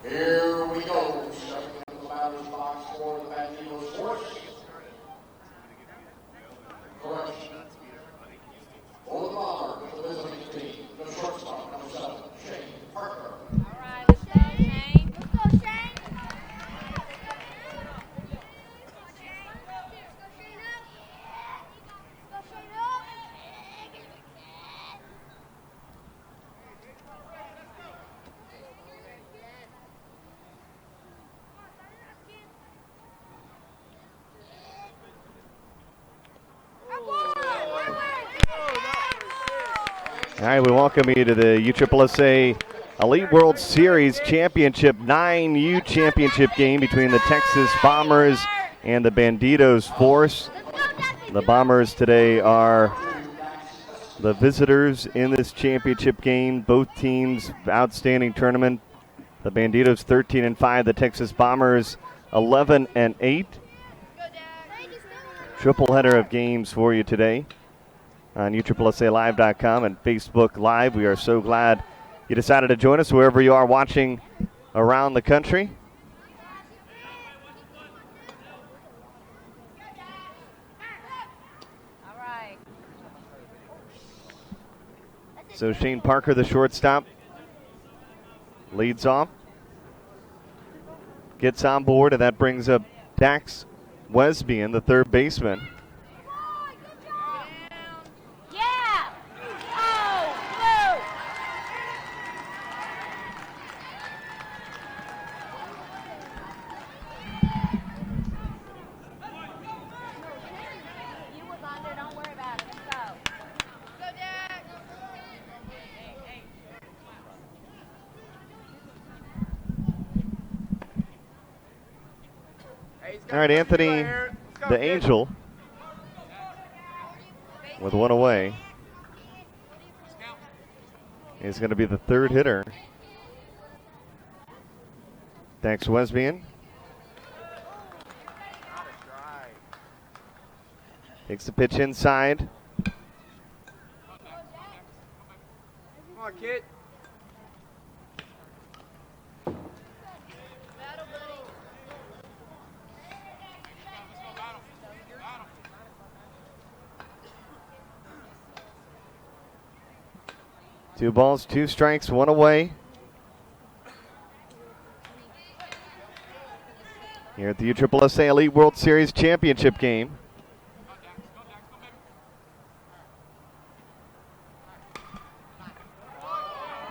Here we go. Stepping into the batter's box for the Bandidos horse. Correction. For the bomber, the visiting team, the shortstop, number 7, Shane Parker. All right, let's go, Shane. Let's go, Shane. All right, we welcome you to the USSSA Elite World Series Championship 9U Championship game between the Texas Bombers and the Bandidos force. The Bombers today are the visitors in this championship game. Both teams, outstanding tournament. The Bandidos 13-5, the Texas Bombers 11-8. Triple header of games for you today on USSSALive.com and Facebook Live. We are so glad you decided to join us wherever you are watching around the country. All right. So Shane Parker, the shortstop, leads off, gets on board, and that brings up Dax Wesbian, the third baseman. All right, Anthony, the Angel, with one away, is going to be the third hitter. Dax Wesbian takes the pitch inside. Come on, kid. Two balls, two strikes, one away. Here at the USSSA Elite World Series Championship game.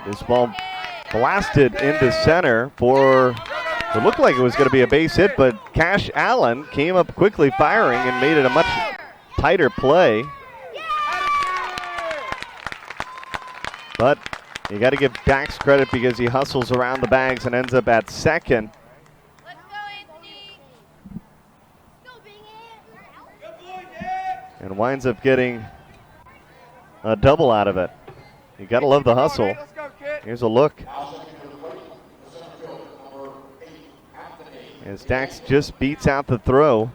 This ball blasted into center for what looked like it was going to be a base hit, but Cash Allen came up quickly firing and made it a much tighter play. But you got to give Dax credit because he hustles around the bags and ends up at second. Let's go, Anthony. And winds up getting a double out of it. You got to love the hustle. Here's a look. As Dax just beats out the throw.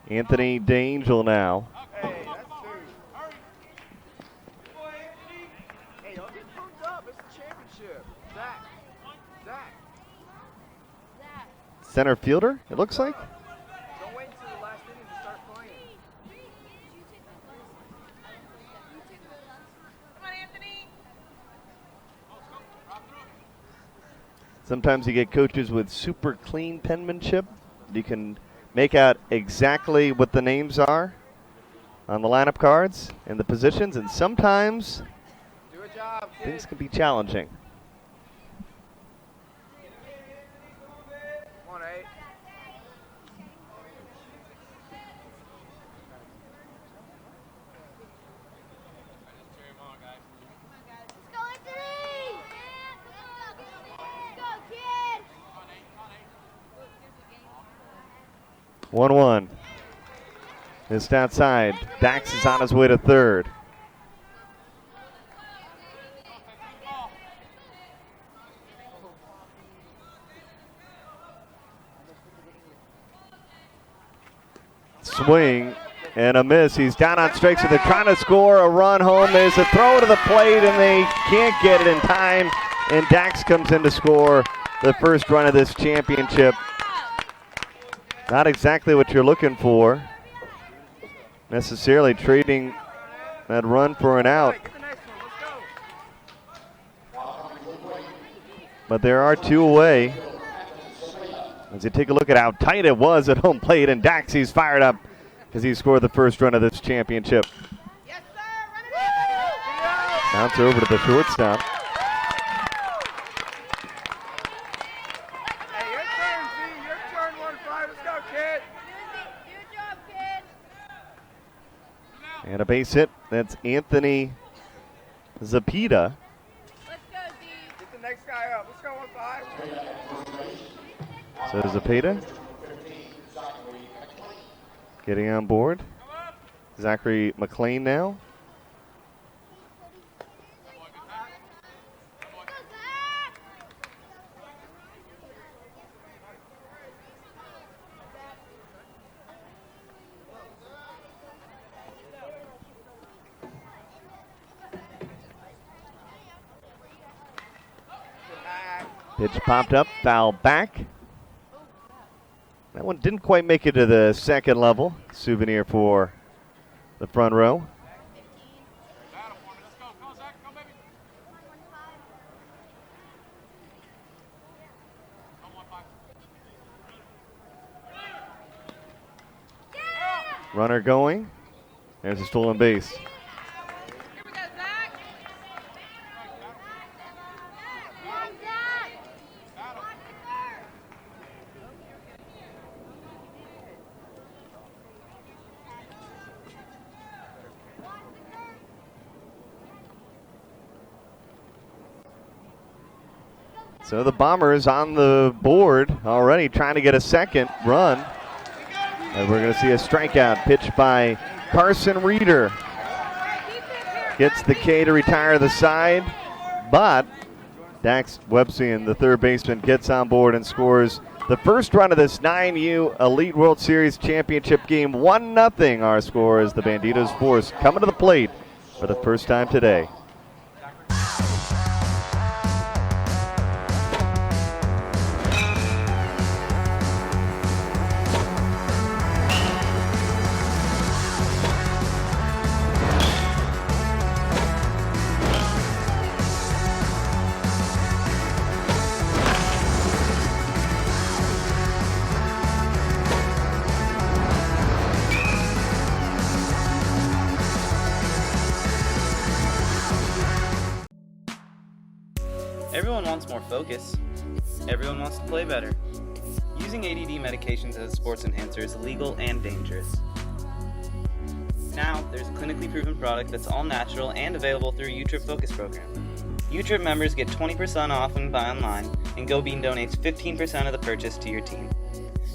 Anthony DeAngel now. Hey, that's two. Hey, y'all get pumped up. It's the championship. Zach. Center fielder, it looks like. Don't wait until the last inning to start playing. Come on, Anthony. Sometimes you get coaches with super clean penmanship. You can make out exactly what the names are on the lineup cards and the positions, and sometimes Do a job, kid. things can be challenging. Come on, 8. Let's go, Anthony. Let's go, kid. 1-1. Missed outside. Dax is on his way to third. Swing and a miss. He's down on strikes, so they're trying to score a run home. There's a throw to the plate, and they can't get it in time. And Dax comes in to score the first run of this championship. Not exactly what you're looking for, necessarily trading that run for an out. But there are two away. As you take a look at how tight it was at home plate, and Dax, he's fired up because he scored the first run of this championship. Yes, sir. Run it Bounce over to the shortstop. Hey, your turn, Z. Your turn, 1-5. Let's go, kid. Do your job, kid. And a base hit. That's Anthony Zapita. Let's go, D. Get the next guy up. Let's go, 1-5. So Zapita getting on board. Zachary McLean now. Pitch popped up, foul back. That one didn't quite make it to the second level. Souvenir for the front row. Runner going. There's a stolen base. Here we go, Zach. So the Bombers on the board already, trying to get a second run. And we're going to see a strikeout pitched by Carson Reeder. Gets the K to retire the side, but Dax Websian, the third baseman, gets on board and scores the first run of this 9U Elite World Series Championship game. 1-0 our score as the Bandidos force coming to the plate for the first time today. Everyone wants more focus. Everyone wants to play better. Using ADD medications as a sports enhancer is illegal and dangerous. Now, there's a clinically proven product that's all natural and available through UTRIP Focus program. UTRIP members get 20% off when buy online, and GoBean donates 15% of the purchase to your team.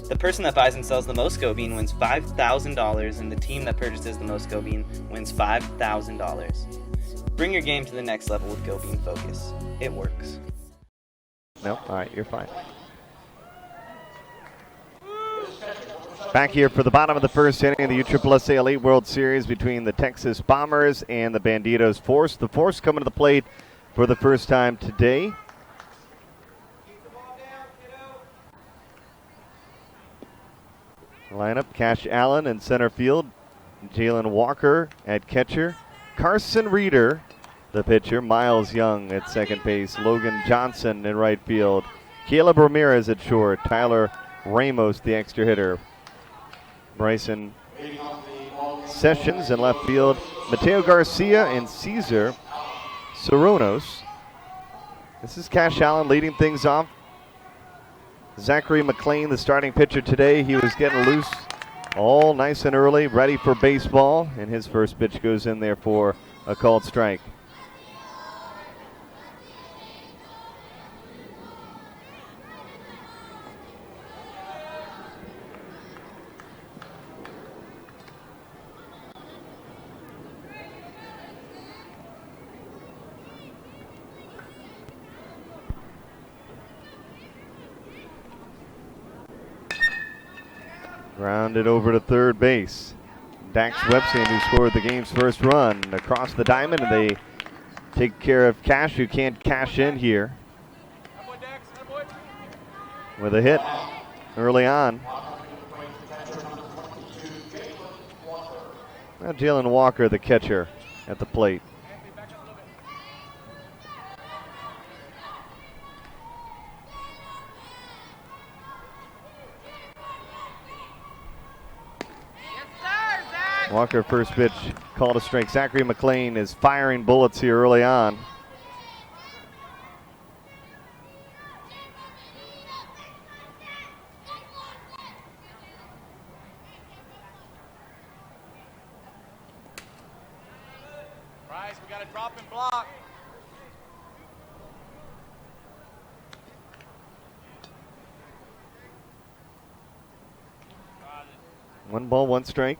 The person that buys and sells the most GoBean wins $5,000, and the team that purchases the most GoBean wins $5,000. Bring your game to the next level with GoBean Focus. It works. No? All right, you're fine. Back here for the bottom of the first inning of the USSSA Elite World Series between the Texas Bombers and the Bandidos Force. The Force coming to the plate for the first time today. Lineup, Cash Allen in center field. Jalen Walker at catcher. Carson Reeder, the pitcher. Miles Young at second base. Logan Johnson in right field. Caleb Ramirez at short. Tyler Ramos, the extra hitter. Bryson Sessions in left field. Mateo Garcia and Cesar Soronos. This is Cash Allen leading things off. Zachary McLean, the starting pitcher today. He was getting loose all nice and early, ready for baseball, and his first pitch goes in there for a called strike. Grounded over to third base. Dax Webster, who scored the game's first run across the diamond, and they take care of Cash, who can't cash in here with a hit early on. Now Jalen Walker, the catcher, at the plate. Walker, first pitch, called a strike. Zachary McLean is firing bullets here early on. Bryce, we got to drop and block. One ball, one strike.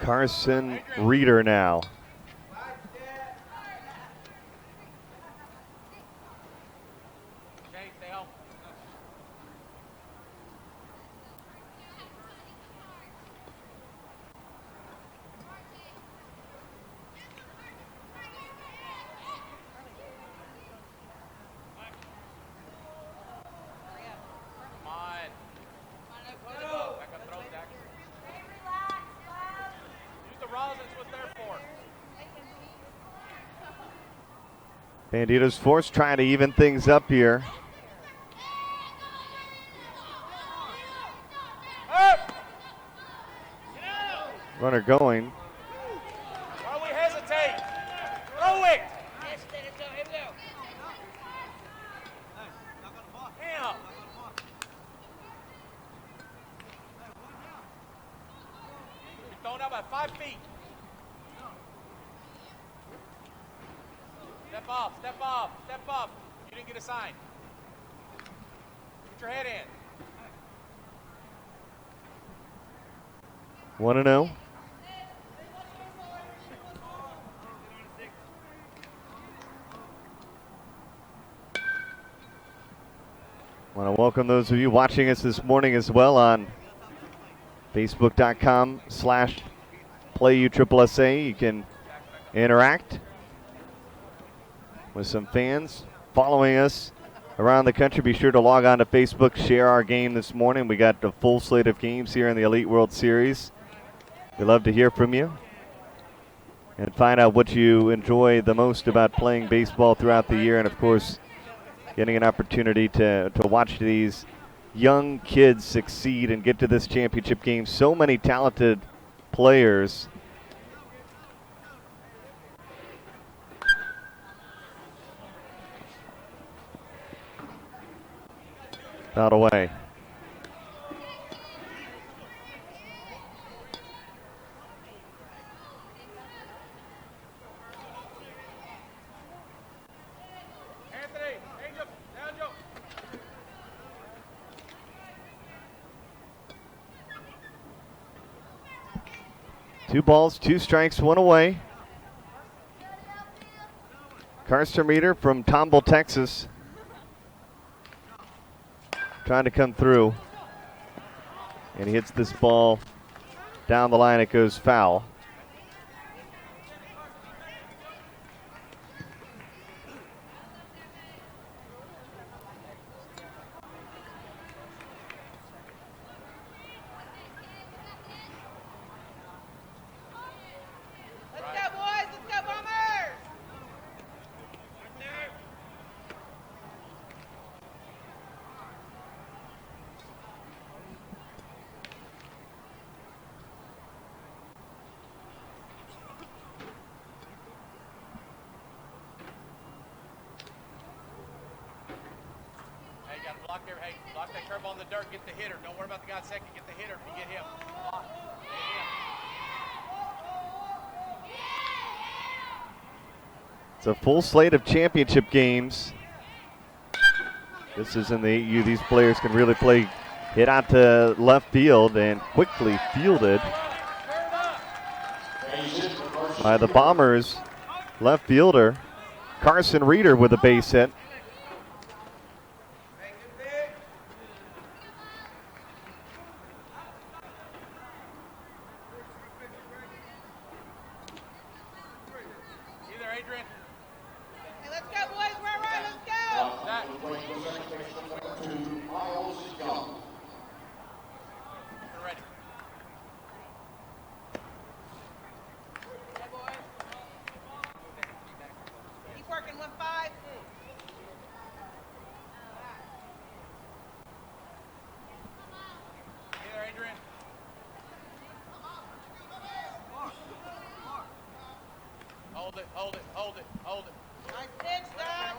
Carson Reeder now. Bandidos force trying to even things up here. Runner going. Why do we hesitate? Throw it! Damn! You're throwing out by 5 feet. Step up, step up, step up. You didn't get a sign. Put your head in. 1-0. Want to welcome those of you watching us this morning as well on Facebook.com/PlayUSSSA. You can interact with some fans following us around the country. Be sure to log on to Facebook, share our game this morning. We got a full slate of games here in the Elite World Series. We'd love to hear from you and find out what you enjoy the most about playing baseball throughout the year, and of course getting an opportunity to watch these young kids succeed and get to this championship game. So many talented players. Out away. Two balls, two strikes, one away. Carson Reeder from Tomball, Texas, trying to come through. And he hits this ball down the line. It goes foul. Block there, hey, block that curve on the dirt, get the hitter. Don't worry about the guy at second, get the hitter and get him. Block. Get him. It's a full slate of championship games. This is in the AU. These players can really play, hit out to left field and quickly fielded by the Bombers left fielder Carson Reeder with a base hit. Hey, let's go, boys. We're right. Let's go. We're ready. Hey, boys. Keep working. 1-5. Hey there, Adrian. Hold it, hold it, hold it, hold it. Nice pitch, Zach.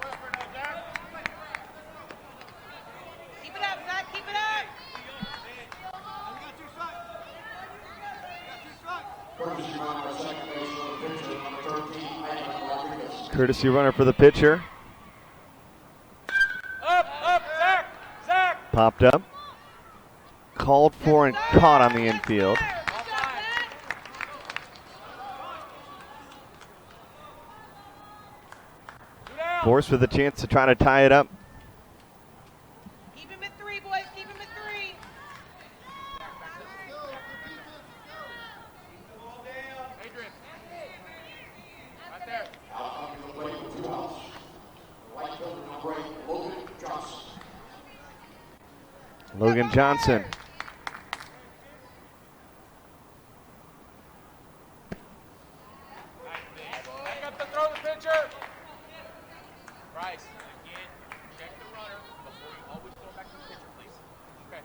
Keep it up, Zach. Keep it up. Courtesy runner, second base for the pitcher, number 13, Ivan Rodriguez. Courtesy runner for the pitcher. Up, Zach, Zach. Popped up. Called for and caught on the infield. Force with a chance to try to tie it up. Keep him at 3, boys. Keep him at 3. Adrian. Right there. Out coming to the plate with 2 outs. Right fielder, number 8, Logan Johnson. Logan Johnson. Back up to throw the pitcher. Bryce, again, check the runner before you always throw back to the pitcher, please. Okay.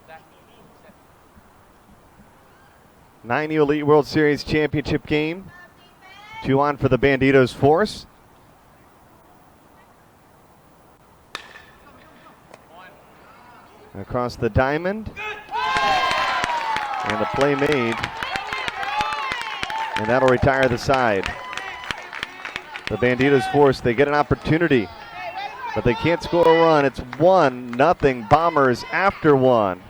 Zach. 9U Elite World Series championship game. 2 on for the Bandidos force. Across the diamond. And a play made. And that'll retire the side. The Bandidos force, they get an opportunity, but they can't score a run. It's 1-0 Bombers after 1.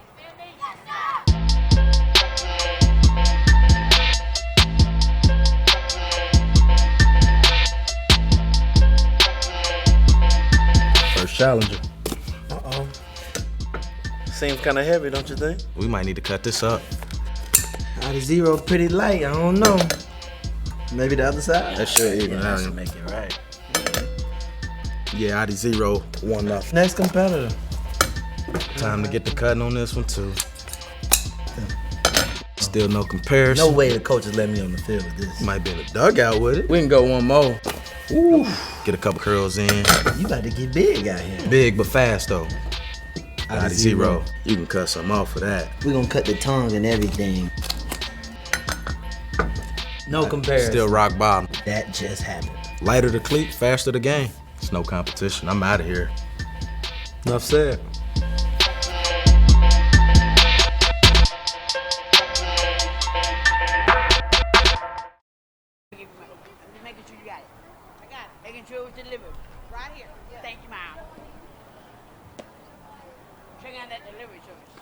First challenger. Uh-oh. Seems kind of heavy, don't you think? We might need to cut this up. Out of 0, pretty light. I don't know. Maybe the other side? That should even That out. should make it right. Yeah, out of 0, 1-0. Next competitor. Time to get the cutting on this one too. Still no comparison. No way the coaches let me on the field with this. Might be in the dugout with it. We can go one more. Ooh. Get a couple curls in. You about to get big out here. Big but fast though. Out of 0. 0. You can cut something off for that. We're gonna cut the tongue and everything. No comparison. Still rock bottom. That just happened. Lighter the cleat, faster the game. It's no competition. I'm out of here. Enough said. Making sure you got it. I got it. Making sure it was delivered. Right here. Thank you, Mom. Check out that delivery service.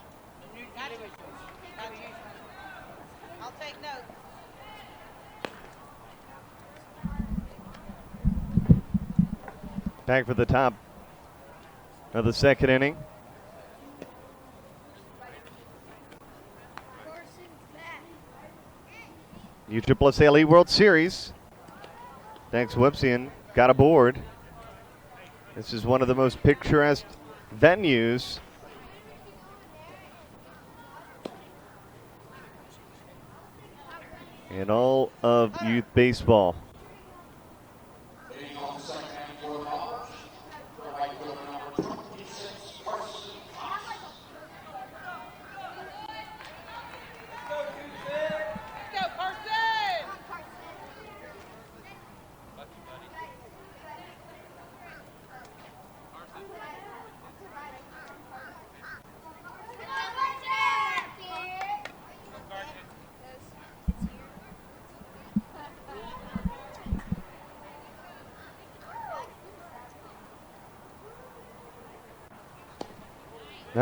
The new delivery service. I'll take notes. Back for the top of the second inning. USSSA Elite World Series. Thanks, Websian. Got aboard. This is one of the most picturesque venues in all of youth baseball. Leading off the second inning for the Bombers, the right fielder, number 26, Carson Cox. Let's go, Carson!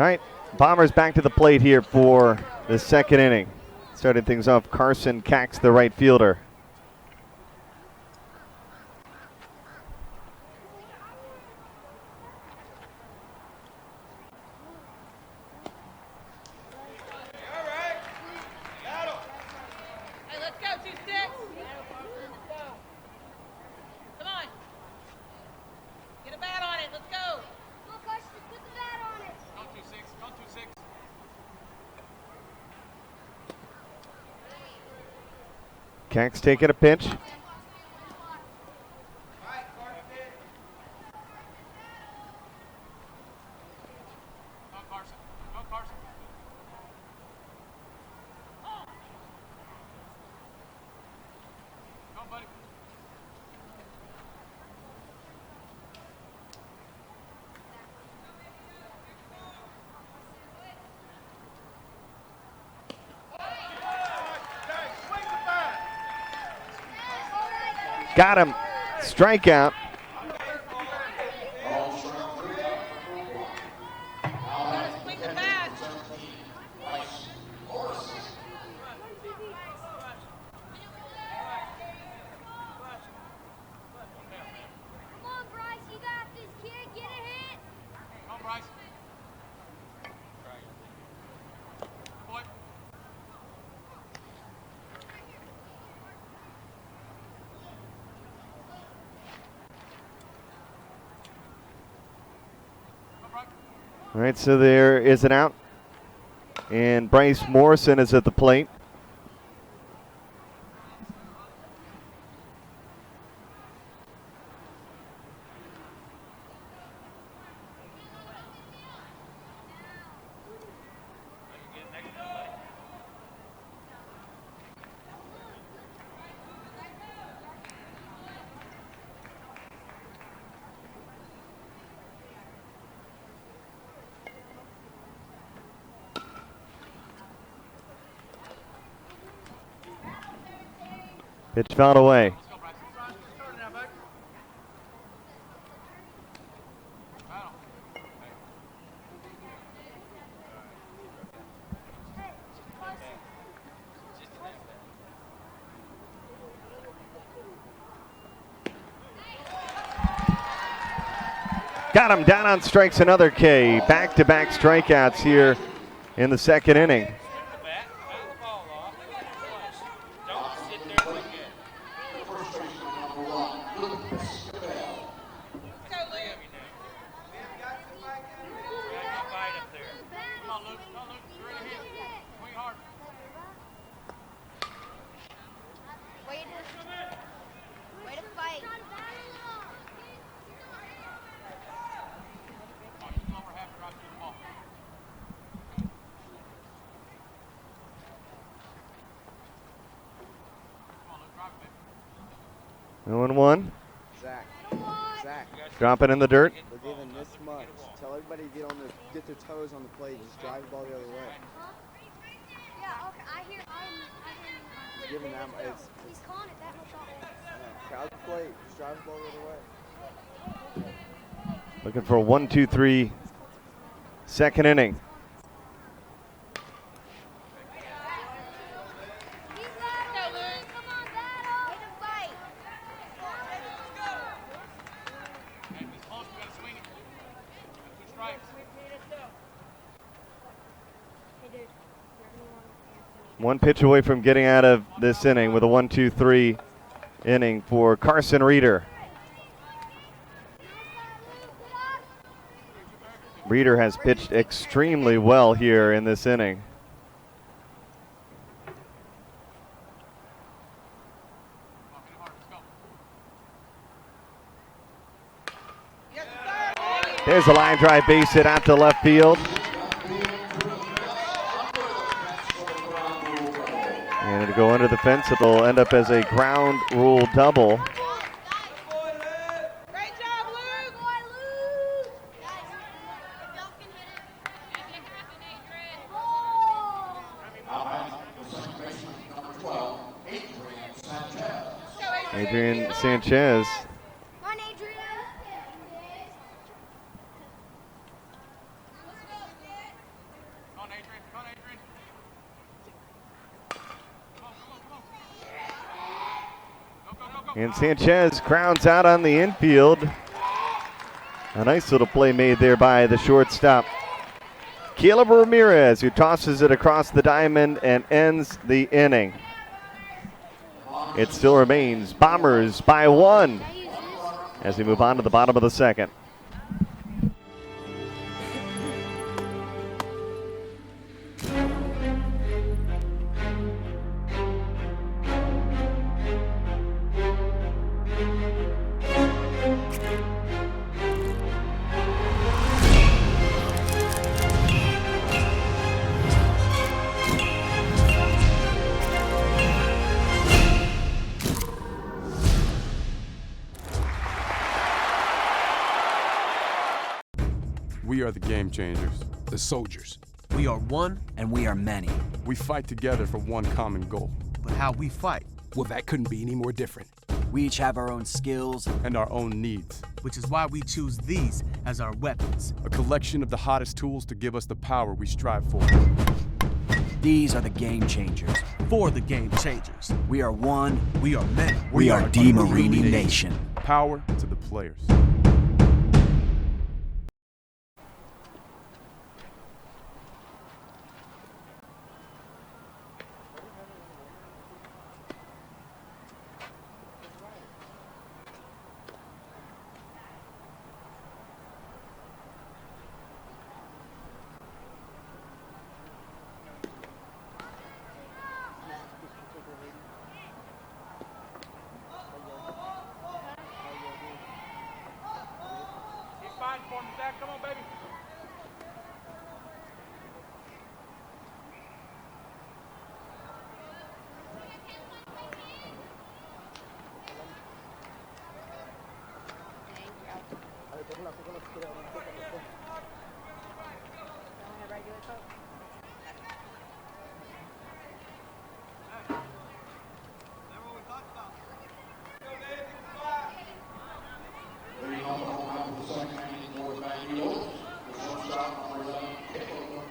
All right, Bombers back to the plate here for the second inning. Starting things off, Carson Cax, the right fielder. Hey, let's go, 2-6. Come on. Get a bat on it. Let's go. Come on, Carson, put the bat on it. Go 2-6. Go 2-6. Cax taking a pinch. Go Carson. Go Carson. Go, buddy. Got him. Strikeout. Swing the bat. Come on, Bryce, you got this, kid. Get a hit. Come on, Bryce. Boy. Come, Bryce. All right, so there is an out. And Bryce Morrison is at the plate. Pitch fouled away. Let's go, Bryce. Start now, bud. Battle. Got him down on strikes, another K. Back-to-back strikeouts here in the second inning. Way to fight. No and one. Zach. Zach. Drop it in the dirt. We're giving this much. Tell everybody to get their toes on the plate. Just drive the ball the other way. Yeah, okay, I hear Just giving them. he's calling it that much off. Crowd the plate. Just drive the ball the other way. Looking for a 1-2-3 second inning. He's loud, Luke. Come on, battle. Way to fight. Hey, if it's close, we gotta swing it. Got 2 strikes. One pitch away from getting out of this inning with a 1-2-3 inning for Carson Reeder. Reeder has pitched extremely well here in this inning. There's a line drive base hit out to left field. And it'll go under the fence. It'll end up as a ground rule double. Great job, Luke. Adrian Sanchez. Come on, Adrian. And Sanchez crowns out on the infield. A nice little play made there by the shortstop, Caleb Ramirez, who tosses it across the diamond and ends the inning. It still remains Bombers by 1 as we move on to the bottom of the second. We are the game changers, the soldiers. We are one and we are many. We fight together for one common goal. But how we fight? Well, that couldn't be any more different. We each have our own skills and our own needs. Which is why we choose these as our weapons. A collection of the hottest tools to give us the power we strive for. These are the game changers. For the game changers. We are one. We are many. We are DeMarini Nation. Power to the players. Leading off the home run for the second inning for the Bandidos, the shortstop number 11, Bandidos.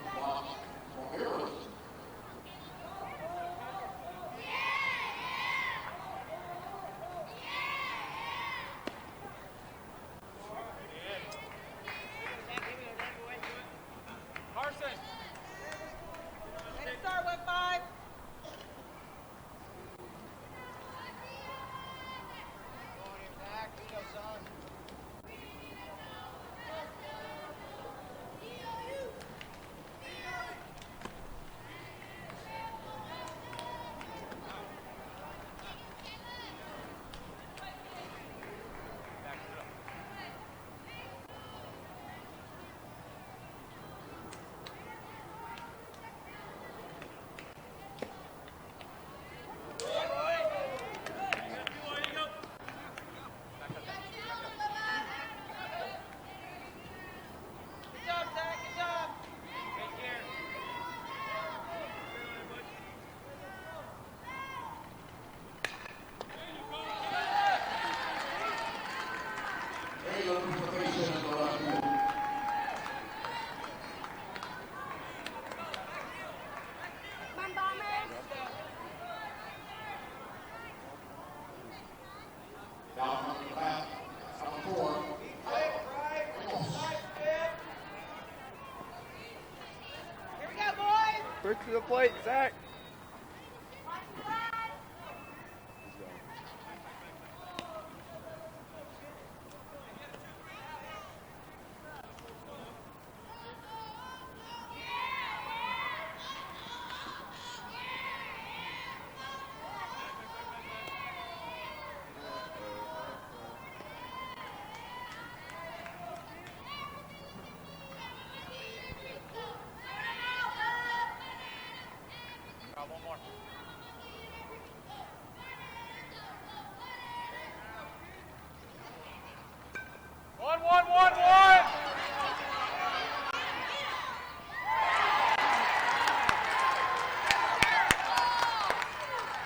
Quick to the plate, Zach.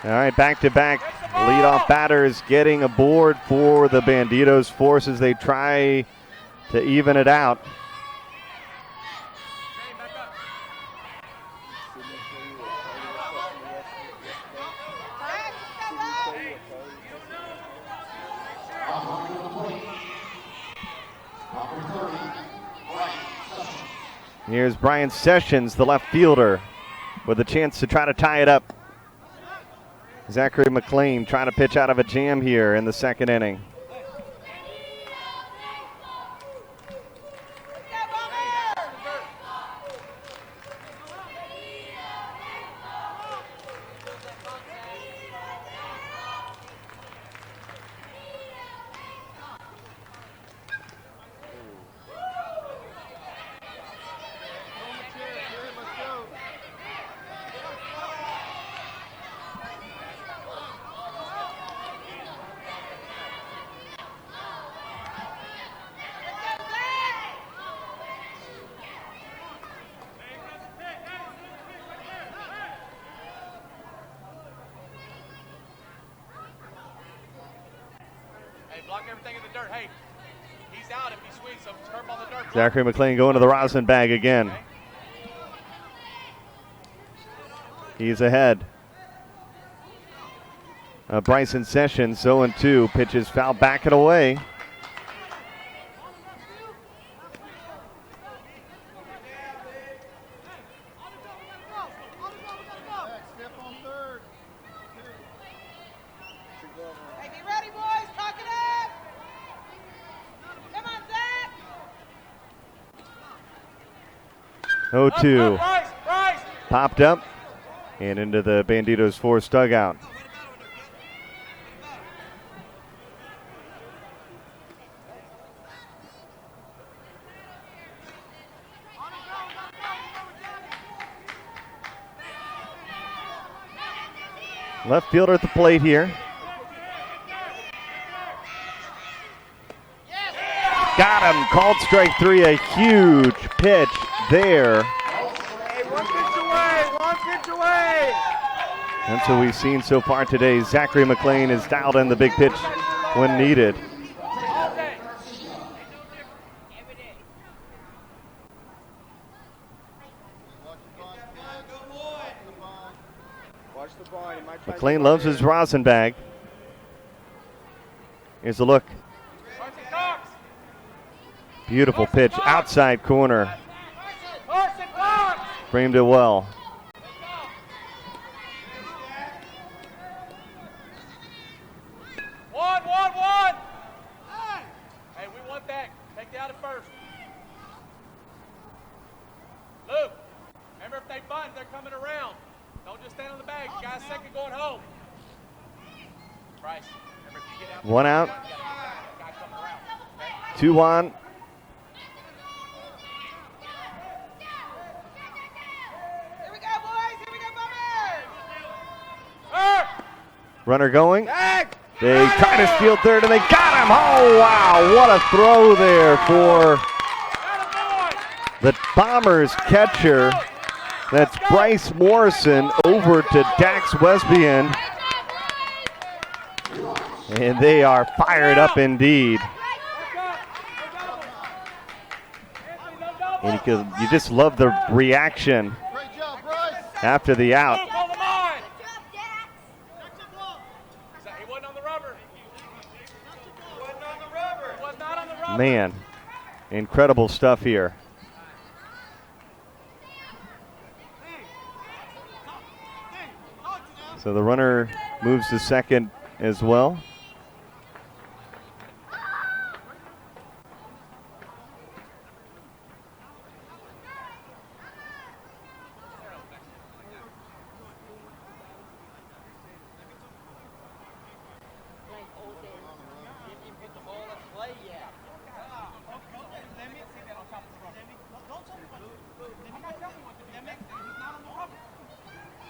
All right, back-to-back leadoff batters getting aboard for the Bandidos force as they try to even it out. Here's Brian Sessions, the left fielder, with a chance to try to tie it up. Zachary McLean trying to pitch out of a jam here in the second inning. Block everything in the dirt. Hey, he's out if he swings, so turn on the dirt. Zachary McLean going to the rosin bag again. He's ahead. Bryson Sessions, 0-2, pitches foul back and away. Hey, get ready, boys. Talk it up. Come on, Zach. 0-2. Rise. Popped up and into the Bandidos fourth dugout. Left fielder at the plate here. Got him, called strike three, a huge pitch there. Hey, one pitch away. That's what we've seen so far today. Zachary McLean has dialed in the big pitch when needed. McLean loves his rosin bag. Here's a look. Beautiful pitch, outside corner. Framed it well. One. Hey, we want that. Take the out at first. Luke, remember if they bunt, they're coming around. Don't just stand on the bag. You guys second going home. Bryce, remember if you get out. One out. Guy coming around. Okay? 2 on. Here we go, boys. Here we go, Bubba. Runner going. They try to steal third and they got him. Oh, wow. What a throw there for the Bombers catcher. That's Bryce Morrison over to Dax Wesbian. And they are fired up indeed. And you just love the reaction after the out. Man, incredible stuff here. So the runner moves to second as well.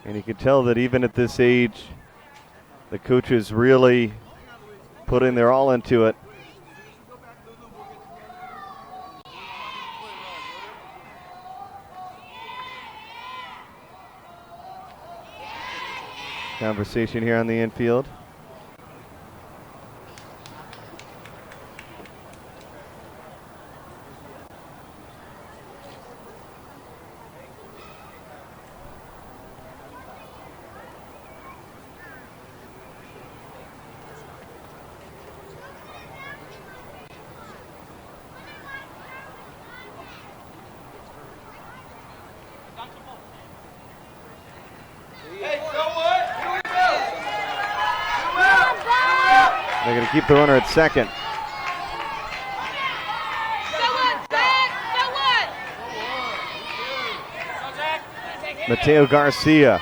And you can tell that even at this age, the coaches really putting their all into it. Conversation here on the infield. They're going to keep the runner at second. Mateo Garcia.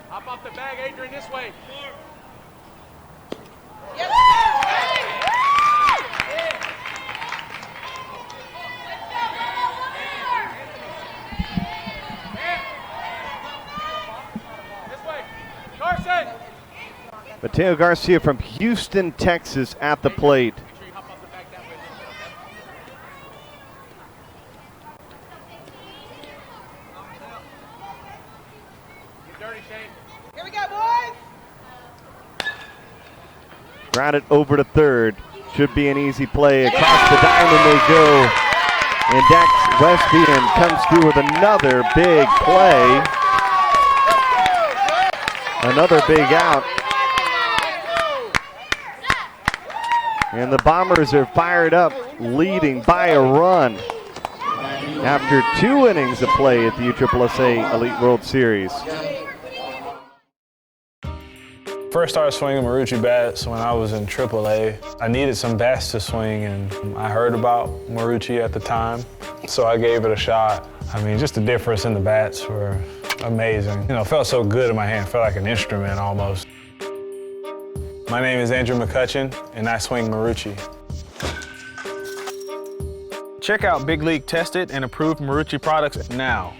Hop off the bag, Adrian, this way. This way. Carson! Mateo Garcia from Houston, Texas at the plate. Grounded over to third. Should be an easy play. Across the diamond they go. And Dax Westian comes through with another big play. Another big out. And the Bombers are fired up, leading by a run after 2 innings of play at the USSSA Elite World Series. First started swinging Marucci bats when I was in AAA. I needed some bats to swing, and I heard about Marucci at the time, so I gave it a shot. I mean, just the difference in the bats were amazing. You know, it felt so good in my hand, it felt like an instrument almost. My name is Andrew McCutcheon, and I swing Marucci. Check out Big League tested and approved Marucci products now.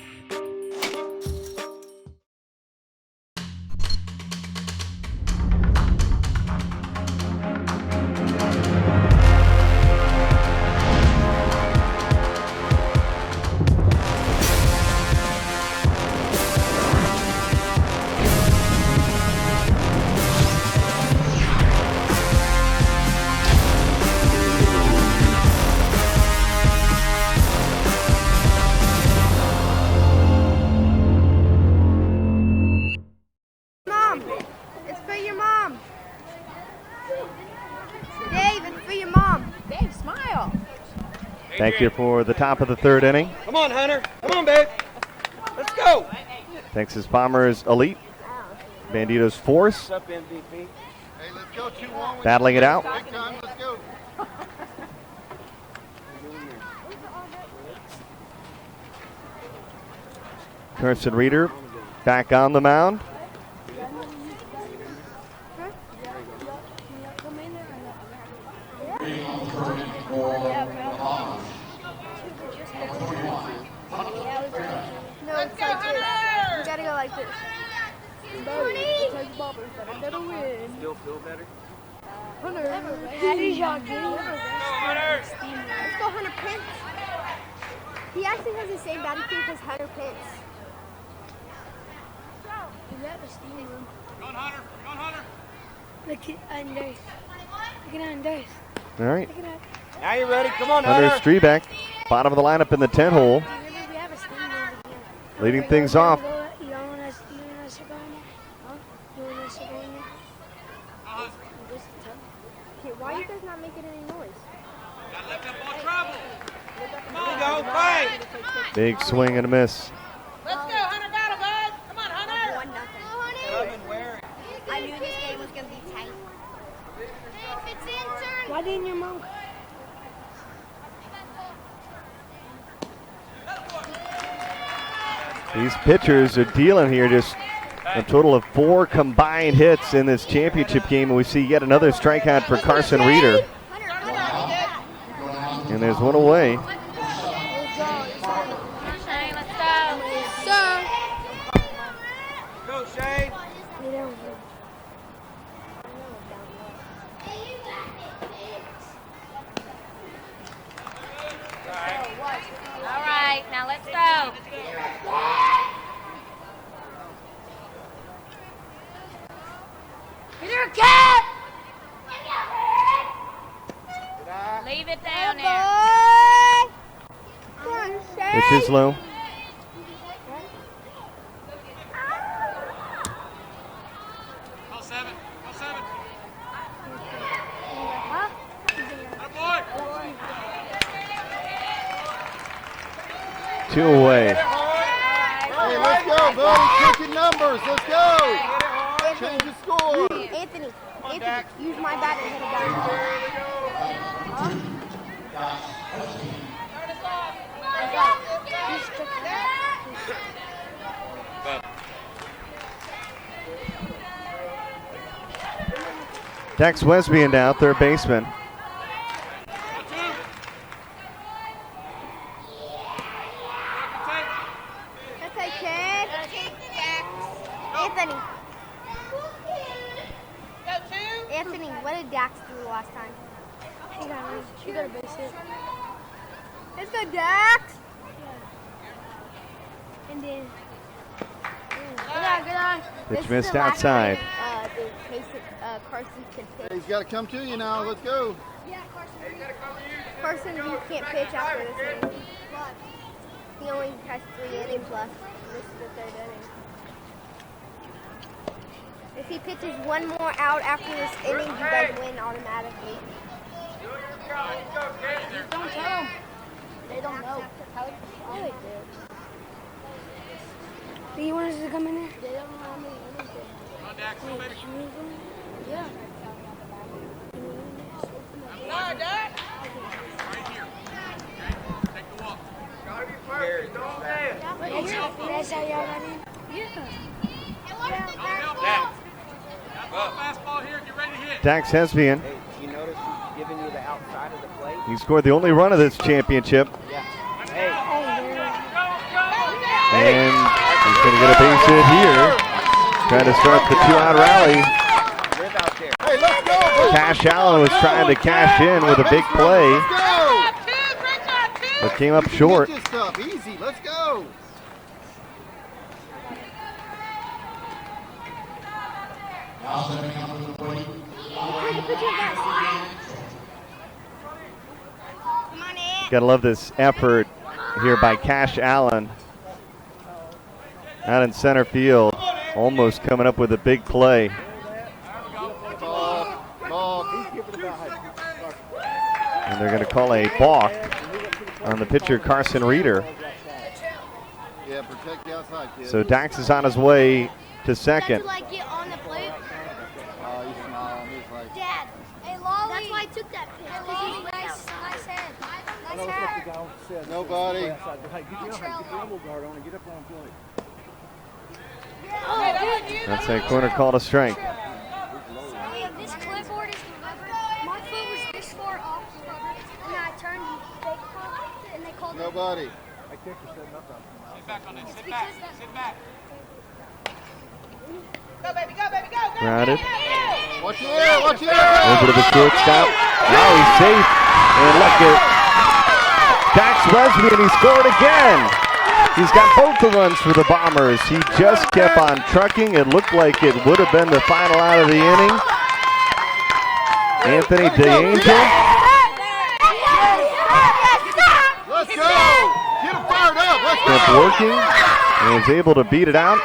Thank you for the top of the third inning. Come on, Hunter. Come on, babe. Let's go. Texas Bombers Elite. Bandidos Force. What's up, MVP? Hey, let's go 2-1. Battling it out. Big time. Let's go. Carson Reeder back on the mound. Still feel better? Hunter, how did y'all do? Let's go Hunter Pence. He actually has the same batting team as Hunter Pence. Is that the steam room? Go on, Hunter. Go on, Hunter. Look at Anders. Look at Anders. All right. Look at that. Now you ready? Come on, Hunter Hunter. Strebeck, bottom of the lineup in the 10 hole. We have a steam room again. Leading things off. You don't want us to go in there? Huh? You want us to go in there? Why are you guys not making any noise? Gotta let that ball travel. Come on, go, fight. Big swing and a miss. Let's go, Hunter, battle, bud. Come on, Hunter. 1-0. I knew this game was going to be tight. Why didn't your mom? These pitchers are dealing here, just a total of 4 combined hits in this championship game, and we see yet another strikeout for Carson Reeder. And there's one away. Go, Shane. All right, now let's go. Get her, cat! Leave it down there. Pitch is low. Go 7. Go 7. Two away. Hey, let's go, buddy. Kicking numbers. Let's go. Change the score. Anthony, use my bat and hit a Dax Wesbian now, third baseman. Anthony. Anthony, what did Dax do last time? He got a base hit. Let's go, Dax! And then... Good on. Pitch missed outside. Carson can pitch. He's got to come to you now. Let's go. Yeah, Carson, you can't pitch after this inning. He only has 3 innings left. This is the 3rd inning. If he pitches one more out after this inning, you guys win automatically. Don't tell them. They don't know. Oh, they do. Do you want us to come in there? They don't know how many innings they have. Yeah. No, Dad. Right here. Okay? Take the walk. Gotta be perfect. Don't dance. That's how y'all got in? Yeah. Fastball here. Get ready to hit. Dax Wesbian. Hey, you notice he's giving you the outside of the plate? He scored the only run of this championship. Yeah. Hey. And he's going to get a base hit here. Trying to start the 2-out rally. Live out there. Hey, let's go. Cash Allen was trying to cash in with a big play, but came up short. Get this stuff easy. Let's go. Gotta love this effort here by Cash Allen out in center field, almost coming up with a big play. And they're gonna call a balk on the pitcher Carson Reeder. Yeah, protect the outside, kid. So Dax is on his way to second. Like get on the plate. He's smiling. He's like, Dad, hey Lolly. That's why I took that pitch. Hey, Lolly, nice head. Nice head. nobody. That's a corner call to strike. Hey, this clipboard is the rubber. My foot was this far off the rubber, and I turned and they called Nobody. Sit back on it. Sit back. Sit back. Go, baby, go, baby, go. Grounded. Watch it out. Watch it out. Over to the shortstop. Now he's safe. And look at Dax Wesbian. He scored again. He's got both the runs for the Bombers. He just kept on trucking. It looked like it would have been the final out of the inning. Anthony DeAngel. Let's go. Get him fired up. Let's go. Kept working and was able to beat it out.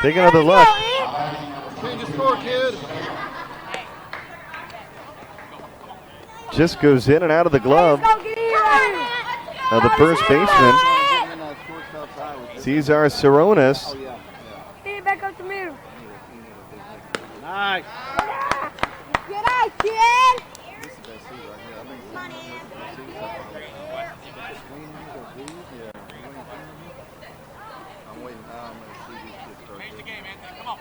Take another look. Change the score, kid. Just goes in and out of the glove of the first baseman, Cesar Saronis. Get it back up the middle. Nice. Get out, kid. I'm waiting. I'm going to see these kids start. Change the game, Anthony. Come on.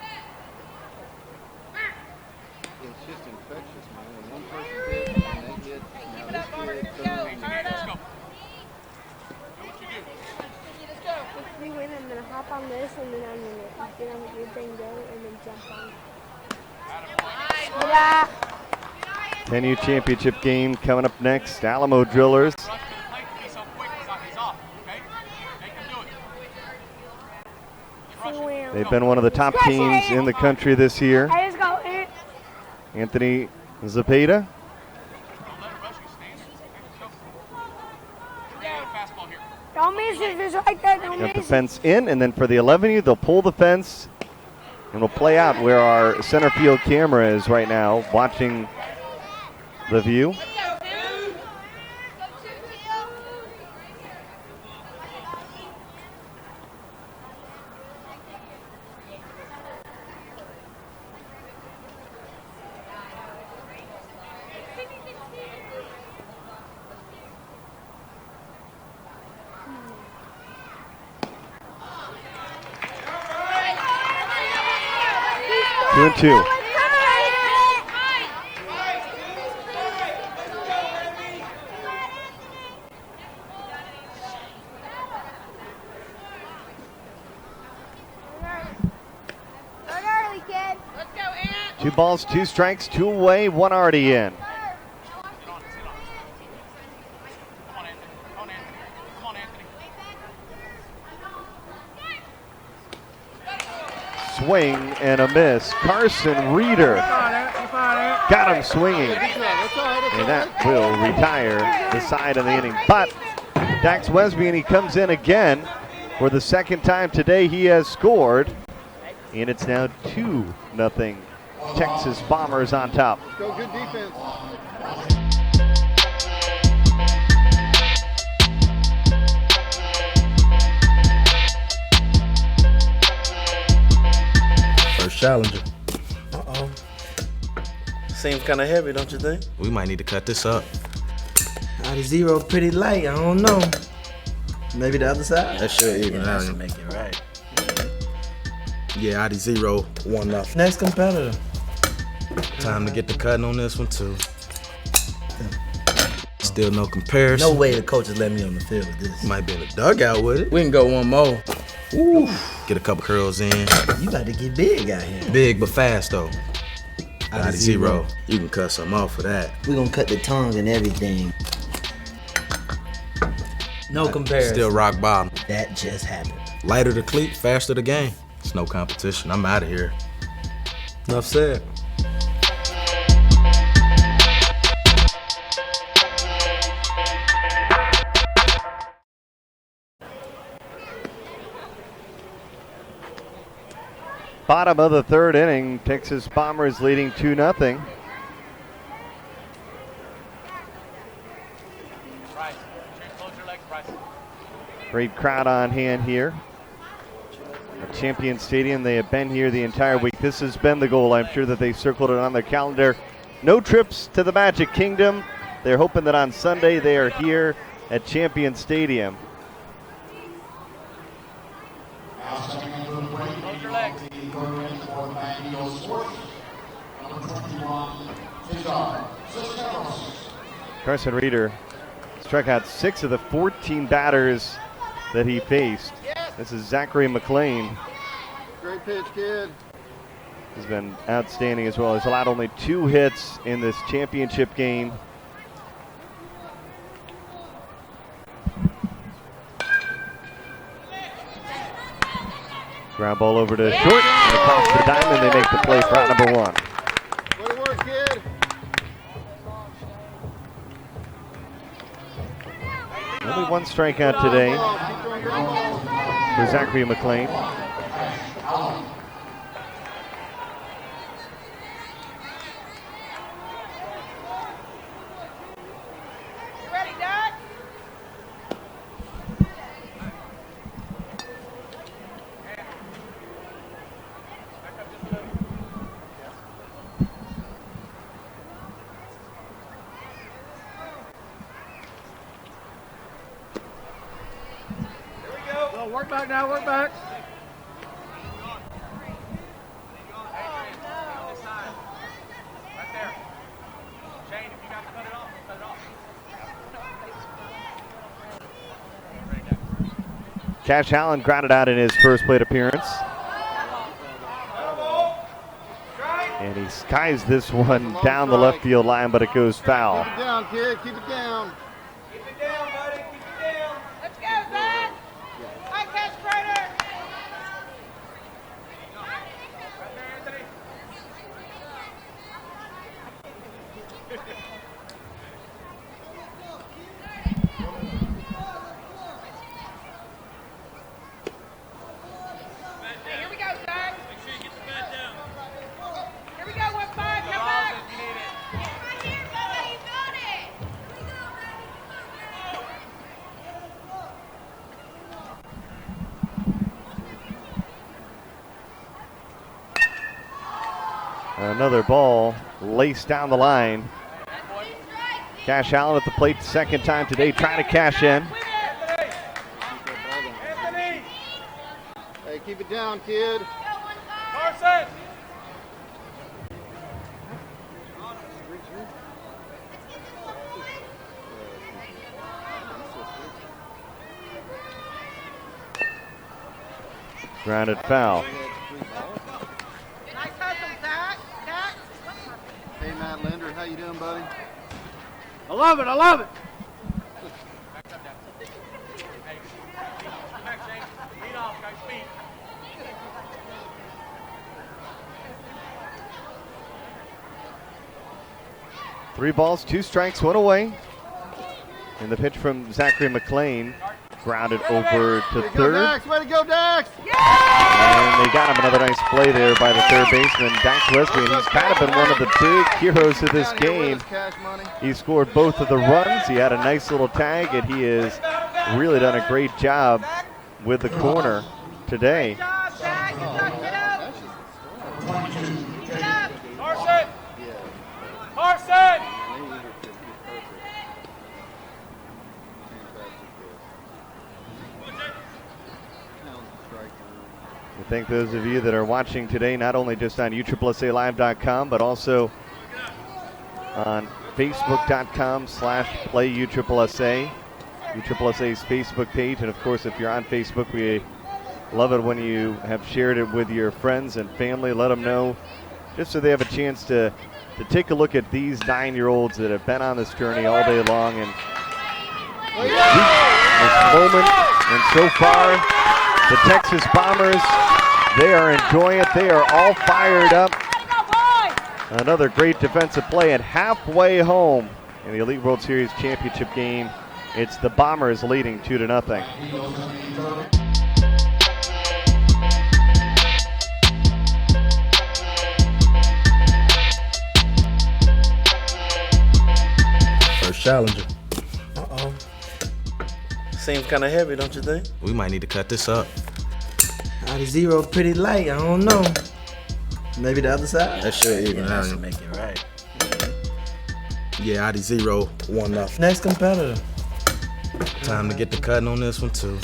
It's just infectious, man. When one person gets and they get, this kid, Let's go. If we win, I'm going to hop on this, and then I'm going to get on the good thing, go, and then jump on. Yeah. 10U championship game coming up next. Alamo Drillers. swim. They've been one of the top teams in the country this year. I just go in. Anthony Zapata Don't miss it just like that. Don't got the miss it. fence in, and then for the 11U, they'll pull the fence, and we'll play out where our center field camera is right now, watching the view. Two and two. Two balls, two strikes, two away, one already in. Swing and a miss. Carson Reeder got him swinging, and that will retire the side of the inning. But Dax Wesby, and he comes in again for the second time today. He has scored, and it's now 2-0. Texas Bombers on top. Let's go, good defense. First challenger. Uh-oh. Seems kind of heavy, don't you think? We might need to cut this up. Out of zero, pretty light. I don't know. Maybe the other side? That should even that out. should make it right. Yeah, ID 0, 1-0. Next competitor. Time to get the cutting on this one too. Still no comparison. No way the coach is letting me on the field with this. Might be in the dugout with it. We can go one more. Ooh. Get a couple curls in. You about to get big out here. Big but fast though. Out of ID zero. 0. You can cut some off for that. We're gonna cut the tongue and everything. No comparison. Still rock bottom. That just happened. Lighter the cleat, faster the game. It's no competition. I'm out of here. Enough said. Bottom of the third inning, Texas Bombers leading 2-0. Great crowd on hand here at Champion Stadium. They have been here the entire week. This has been the goal. I'm sure that they circled it on their calendar. No trips to the Magic Kingdom. They're hoping that on Sunday they are here at Champion Stadium. Carson Reeder struck out 6 of the 14 batters that he faced. This is Zachary McLean. Great pitch, kid. He's been outstanding as well. He's allowed only 2 hits in this championship game. Ground ball over to short, and across the diamond, they make the play for out number 1. Way to work, kid. Only 1 strikeout today for Zachary McLean. Work back now, work back. Cash Allen grounded out in his first plate appearance. And he skies this one down the left field line, but it goes foul. Keep it down, kid, keep it down. Keep it down, buddy. Keep it down. Let's go, Zach. High catch, Prater. Another ball laced down the line. Cash Allen at the plate second time today, trying to cash in. Hey, keep it down, kid. Carson! Grounded foul. Hey, Matt Linder, how you doing, buddy? I love it, I love it! Lead off, guys, speed. Three balls, two strikes, one away. And the pitch from Zachary McLean, grounded over to Way to go, third. Dax! Way to go, Dax! And they got him another nice play there by the third baseman, Dax Wesley. And he's kind of been one of the big heroes of this game. He scored both of the runs. He had a nice little tag, and he has really done a great job with the corner today. Carson! Carson! We thank those of you that are watching today, not only just on USSALive.com, but also on Facebook.com/PlayUSSA, USSA's Facebook page. And of course, if you're on Facebook, we love it when you have shared it with your friends and family. Let them know, just so they have a chance to take a look at these 9-year-olds that have been on this journey all day long and this moment. And so far, the Texas Bombers, they are enjoying it. They are all fired up. Another great defensive play, and halfway home in the Elite World Series championship game, it's the Bombers leading 2-0. First challenger. Uh-oh. Seems kind of heavy, don't you think? We might need to cut this up. Out of zero, pretty light. I don't know. Maybe the other side? That should even that out. should make it right. Yeah, ID 0, 1-0. Next competitor. Time to get the cutting on this one too.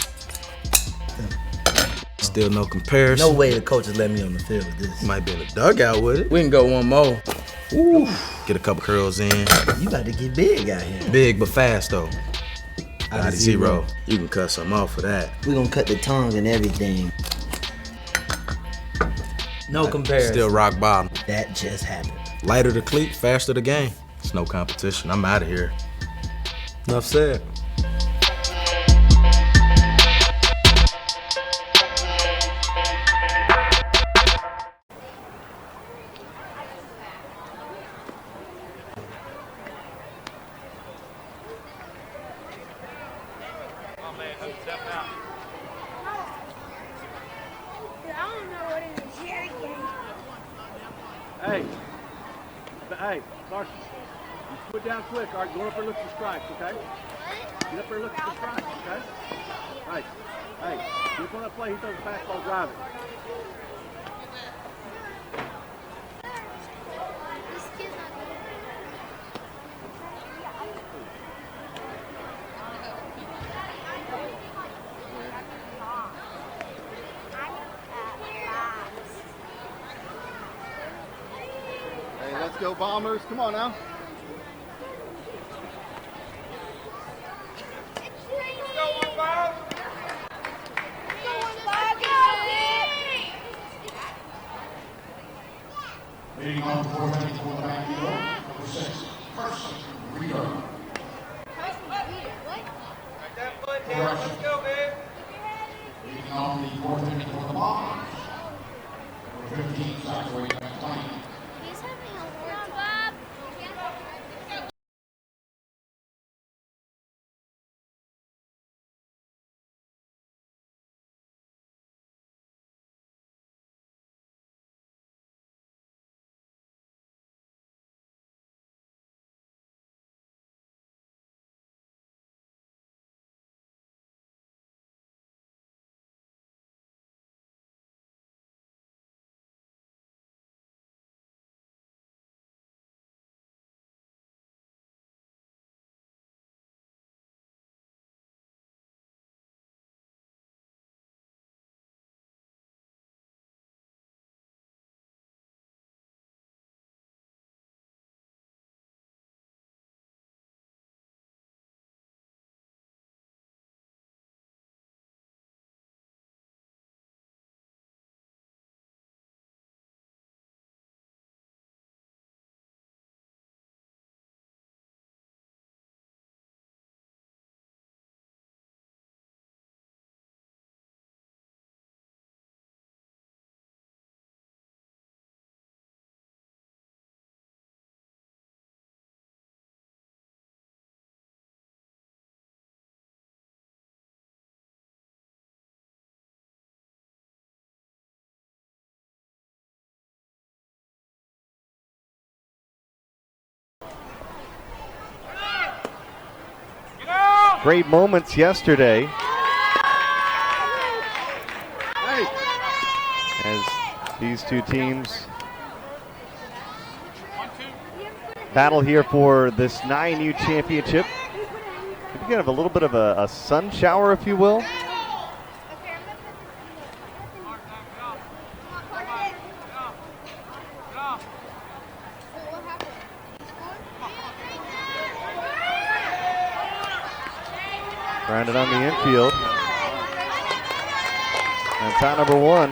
Still no comparison. No way the coaches let me on the field with this. Might be in the dugout with it. We can go one more. Ooh. Get a couple curls in. You about to get big out here. Big but fast though. ID 0. You can cut some off for that. We're gonna cut the tongue and everything. No comparison. Still rock bottom. That just happened. Lighter the cleat, faster the game. It's no competition. I'm out of here. Enough said. Hey, Carson, you put down quick. All right, go up there and look for strikes, okay? Get up there and look for the strikes, okay? Hey, get on that play. He throws a fastball driving. Let's go, Bombers. Come on now. Leading on for the Bandidos, number 6, Carson Reader. Correction. Leading on the fourth inning for the Bombers, number 15, Zachary McLean. great moments yesterday as these two teams battle here for this 9U championship. Maybe kind of a little bit of a sun shower, if you will. Grounded on the infield. And tie number 1.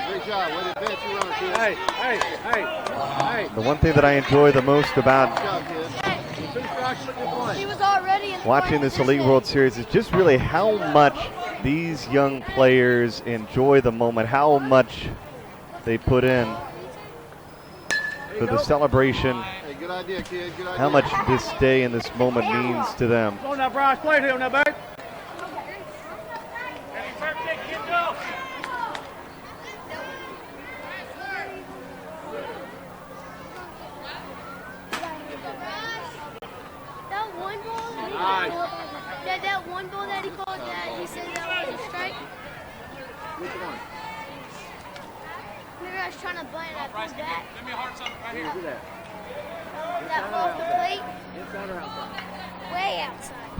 Great job. Way to bench your runner, kid. Hey. The one thing that I enjoy the most about watching this Elite World Series is just really how much these young players enjoy the moment, how much they put in for the celebration, Hey, good idea, kid. Good idea. how much this day and this moment means to them. Come on now, Bryce. Play it on that, babe. That one ball that he called that he said that was a strike. Which one? Maybe I was trying to bunt and I pulled back. Give me a hard something right here. Do that. That fell off the plate. Inside or outside? Way outside.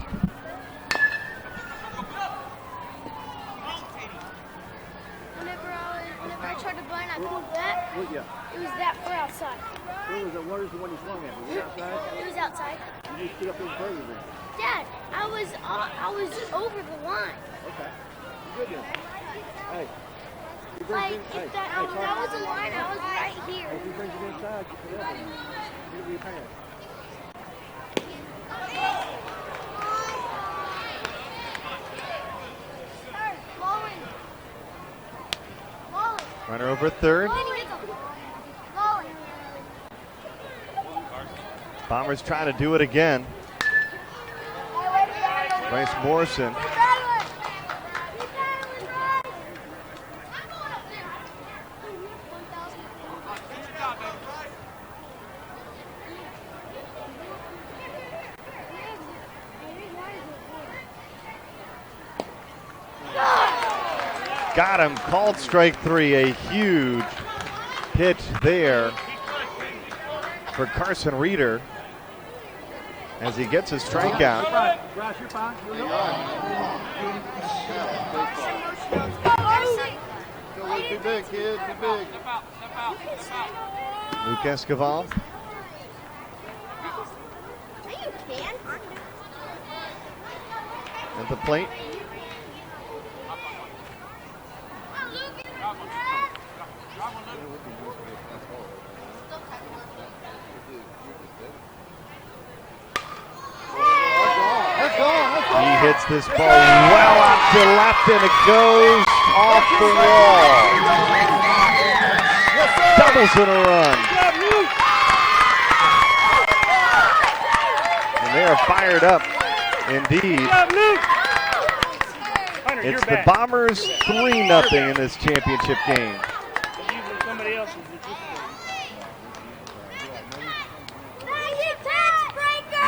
Whenever I tried to bunt, I pulled back. It was that far outside. Where was the one you swung at? Was it outside? It was outside. You need to get up in further then. Dad, I was over the line. Okay. Good then. Hey. Like, if that was the line, I was right here. If he brings it inside, you put it up. Give me your pass. Runner over at third. Bombers trying to do it again. Bryce Morrison. Got him, called strike 3. A huge pitch there for Carson Reeder as he gets his strikeout. Bryce, you're fine. Be big, kid. Be big. Luke Escoval. At the plate. He hits this ball well out to left and it goes off the wall. Doubles in a run. And they are fired up indeed. It's the Bombers 3-0 in this championship game.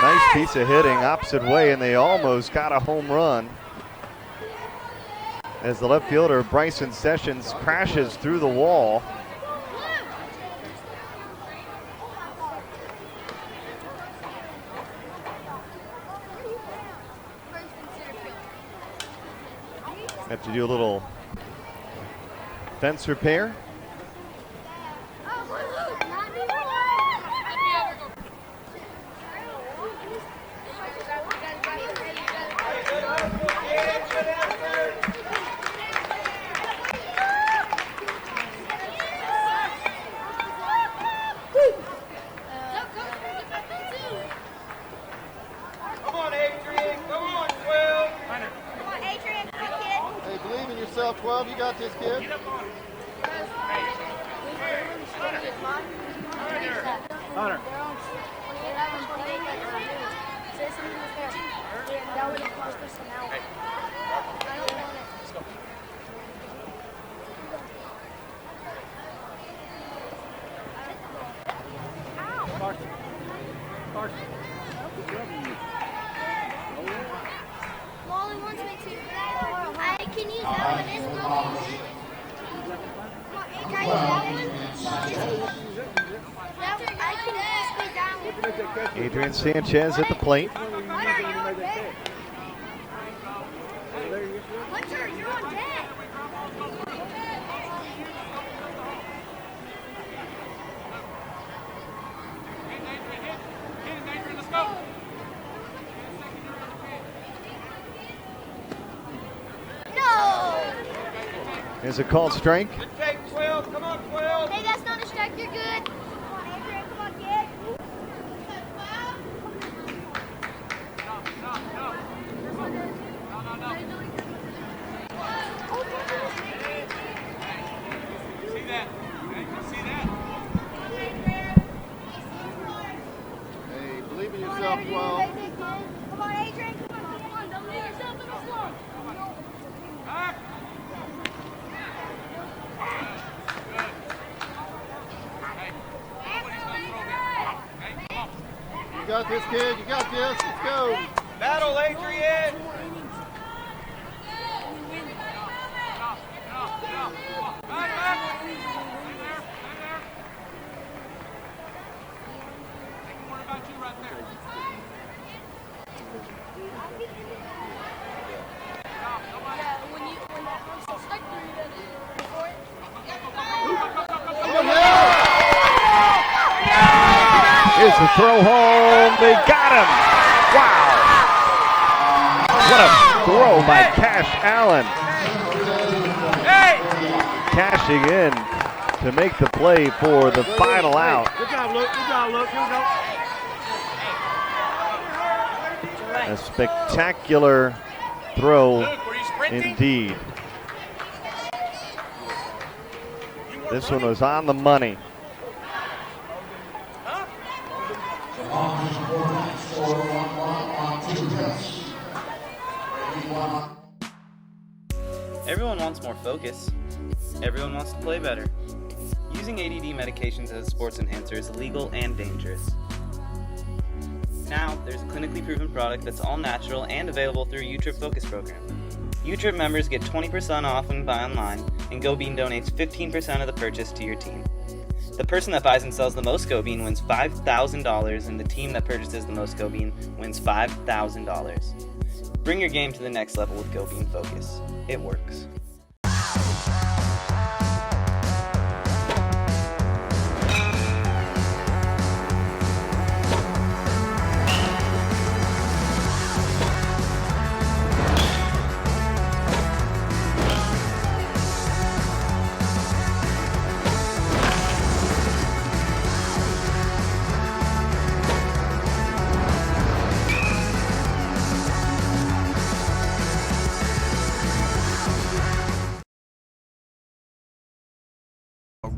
Nice piece of hitting opposite way, and they almost got a home run as the left fielder Bryson Sessions crashes through the wall. Have to do a little fence repair. yourself, 12. You got this, kid. Hunter. Adrian Sanchez at the plate. Hunter, you're on deck. There's a called strike. Hey, that's not a strike. You're good. Come on, Adrian. Come on, kid. Hey, believe in yourself, 12. Come on, Adrian. Come on. Don't leave yourself in the slump. You got this, kid. You got this. Let's go. Battle, Adrian. Here's the throw home. They got him. Wow. What a throw by Cash Allen. Cashing in to make the play for the final out. Good job, Luke. Good job, Luke. Here we go. A spectacular throw indeed. This one was on the money. Everyone wants more focus. Everyone wants to play better. Using ADD medications as a sports enhancer is illegal and dangerous. Now, there's a clinically proven product that's all natural and available through a UTRIP Focus program. UTRIP members get 20% off when buy online, and GoBean donates 15% of the purchase to your team. The person that buys and sells the most GoBean wins $5,000, and the team that purchases the most GoBean wins $5,000. Bring your game to the next level with GoBean Focus. It works.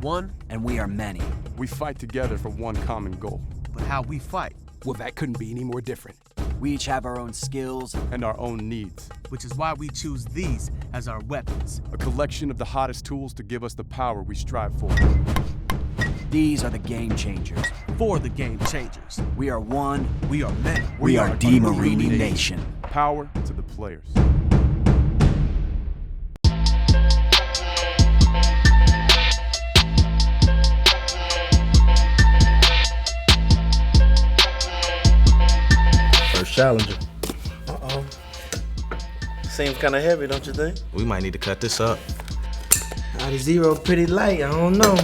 One, and we are many. We fight together for one common goal. But how we fight, Well, that couldn't be any more different. We each have our own skills and our own needs. which is why we choose these as our weapons. A collection of the hottest tools to give us the power we strive for. These are the game changers. For the game changers. We are one. We are many. We are D-Marini Nation. Power to the players. First challenger. Uh-oh. Seems kind of heavy, don't you think? We might need to cut this up. Out of zero, pretty light. I don't know.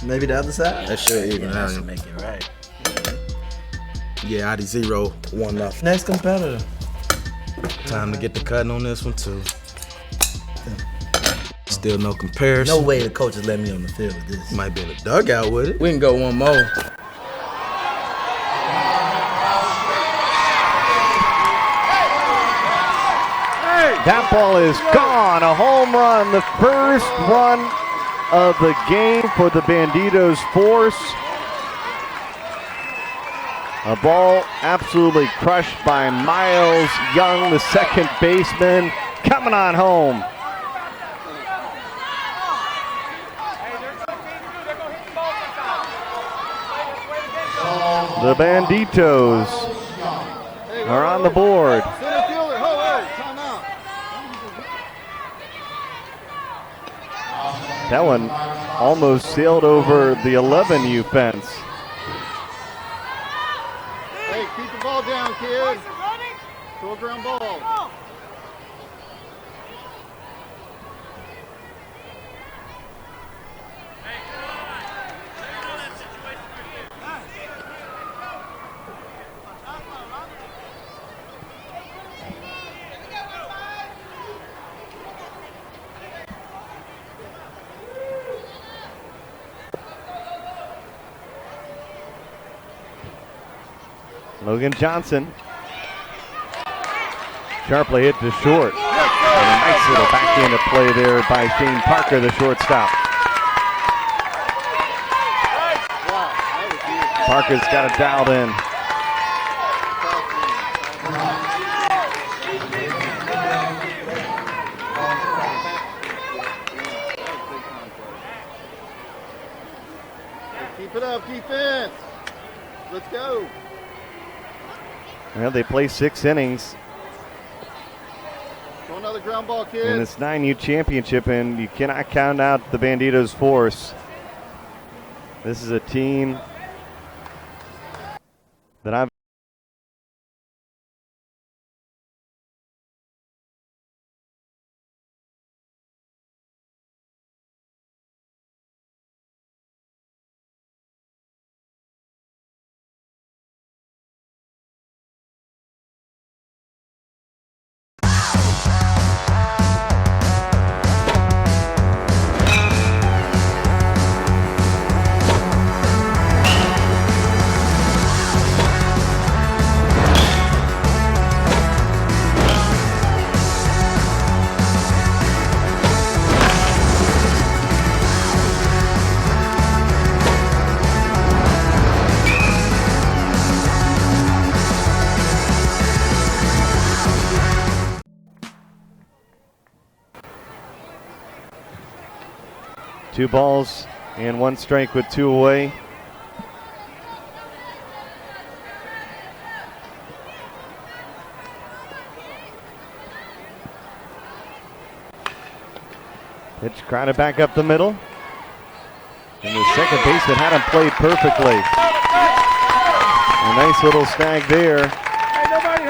Maybe the other side? That should even Yeah, that out. should make it right. Yeah, out of zero, 1-0. Next competitor. Time to get the cutting on this one too. Still no comparison. No way the coach is letting me on the field with this. Might be in the dugout with it. We can go one more. That ball is gone. A home run. The first run of the game for the Bandidos force. A ball absolutely crushed by Miles Young, the second baseman, coming on home. The Banditos are on the board. Center fielder, hold, time out. That one almost sailed over the 11U fence. Throw a ground ball. Logan Johnson. Sharply hit to short. And a nice little backhand play there by Shane Parker, the shortstop. Parker's got it dialed in. Keep it up, defense. Let's go. Well, they play 6 innings Throw another ground ball, kids. in this 9U championship, and you cannot count out the Bandidos force. This is a team that I've Two balls and 1 strike with 2 away. Pitch grounded back up the middle. And the second baseman had him played perfectly. A nice little snag there.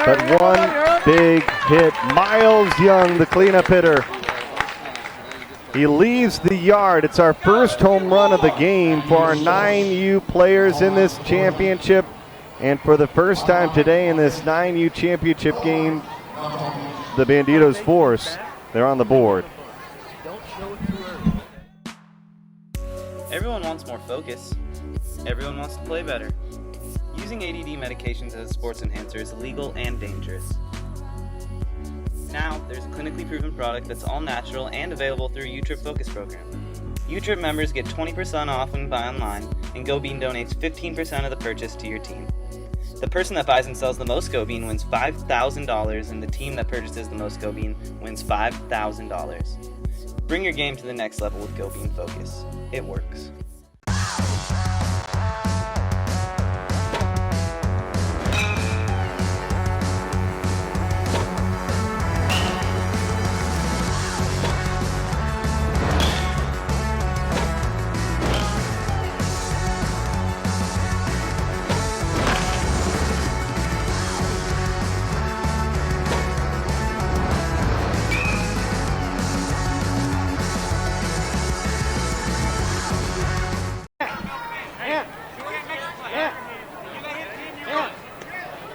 But one big hit. Miles Young, the cleanup hitter. He leaves the yard. It's our first home run of the game for our 9U players in this championship. And for the first time today in this 9U championship game, the Bandidos force, they're on the board. Everyone wants more focus. Everyone wants to play better. Using ADD medications as a sports enhancer is illegal and dangerous. Now, there's a clinically proven product that's all natural and available through a U-Trip Focus program. U-Trip members get 20% off when you buy online, and GoBean donates 15% of the purchase to your team. The person that buys and sells the most GoBean wins $5,000, and the team that purchases the most GoBean wins $5,000. Bring your game to the next level with GoBean Focus. It works.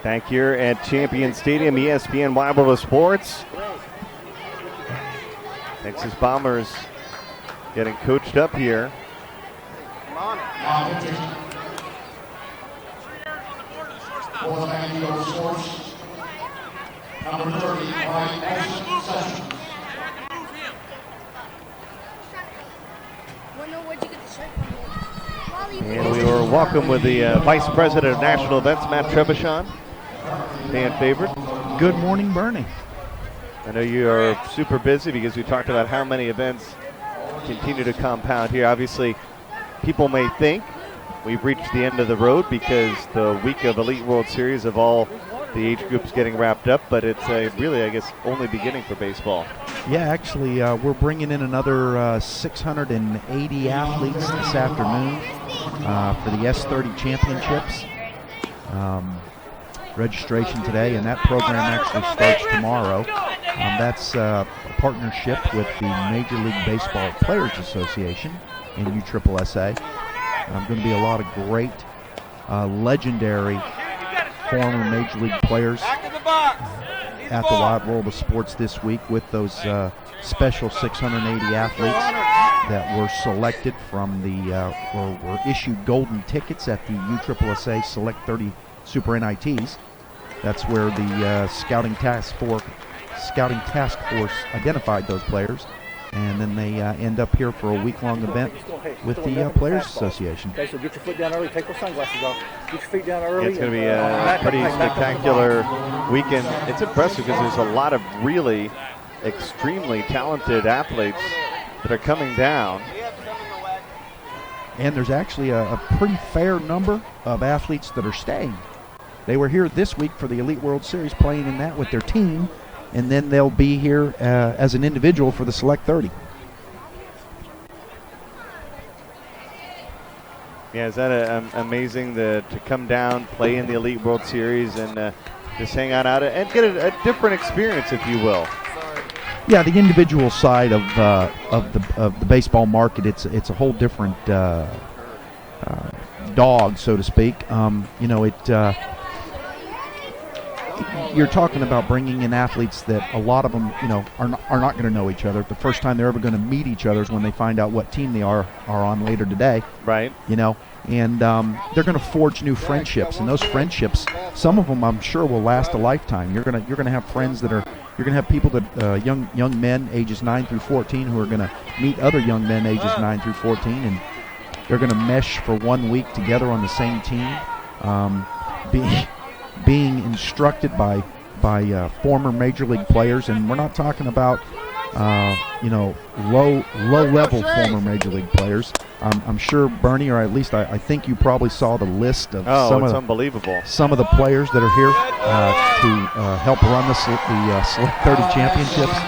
Back here at Champion Stadium, ESPN Wide World of Sports. Texas Bombers getting coached up here. For the Bandidos force, number 30, Ryan Mason Sessions. And we were welcome with the Vice President of National Events, Matt Trebuchet, fan favorite. Good morning, Bernie. I know you are super busy because we talked about how many events continue to compound here. Obviously, people may think we've reached the end of the road because the week of Elite World Series of all the age groups getting wrapped up, but it's really, I guess, only beginning for baseball. Yeah, actually, we're bringing in another 680 athletes this afternoon for the S30 championships. registration today, and that program actually starts tomorrow. That's a partnership with the Major League Baseball Players Association in USSSA. Going to be a lot of great, legendary former Major League players at the Wide World of Sports this week with those special 680 athletes that were selected from the, or were issued golden tickets at the USSSA Select 30 Super NITs. That's where the Scouting Task Force identified those players, and then they end up here for a week-long event with the Players Association. Okay, so get your foot down early. Take those sunglasses off. Get your feet down early. It's going to be a pretty spectacular weekend. It's impressive because there's a lot of really extremely talented athletes that are coming down. And there's actually a pretty fair number of athletes that are staying. They were here this week for the Elite World Series, playing in that with their team, and then they'll be here as an individual for the Select 30. Yeah, is that amazing to come down, play in the Elite World Series, and just hang out and get a different experience, if you will. Yeah, the individual side of the baseball market, it's a whole different dog, so to speak. You're talking about bringing in athletes that a lot of them, are not going to know each other. The first time they're ever going to meet each other is when they find out what team they are on later today. Right. And they're going to forge new friendships, and those friendships, some of them I'm sure will last a lifetime. You're going to have friends you're going to have people that young men ages 9 through 14 who are going to meet other young men ages 9 through 14, and they're going to mesh for 1 week together on the same team, being instructed by former Major League players, and we're not talking about low level former Major League players. I'm sure, Bernie, or at least I think you probably saw the list of unbelievable. Some of the players that are here to help run the Select 30 championships.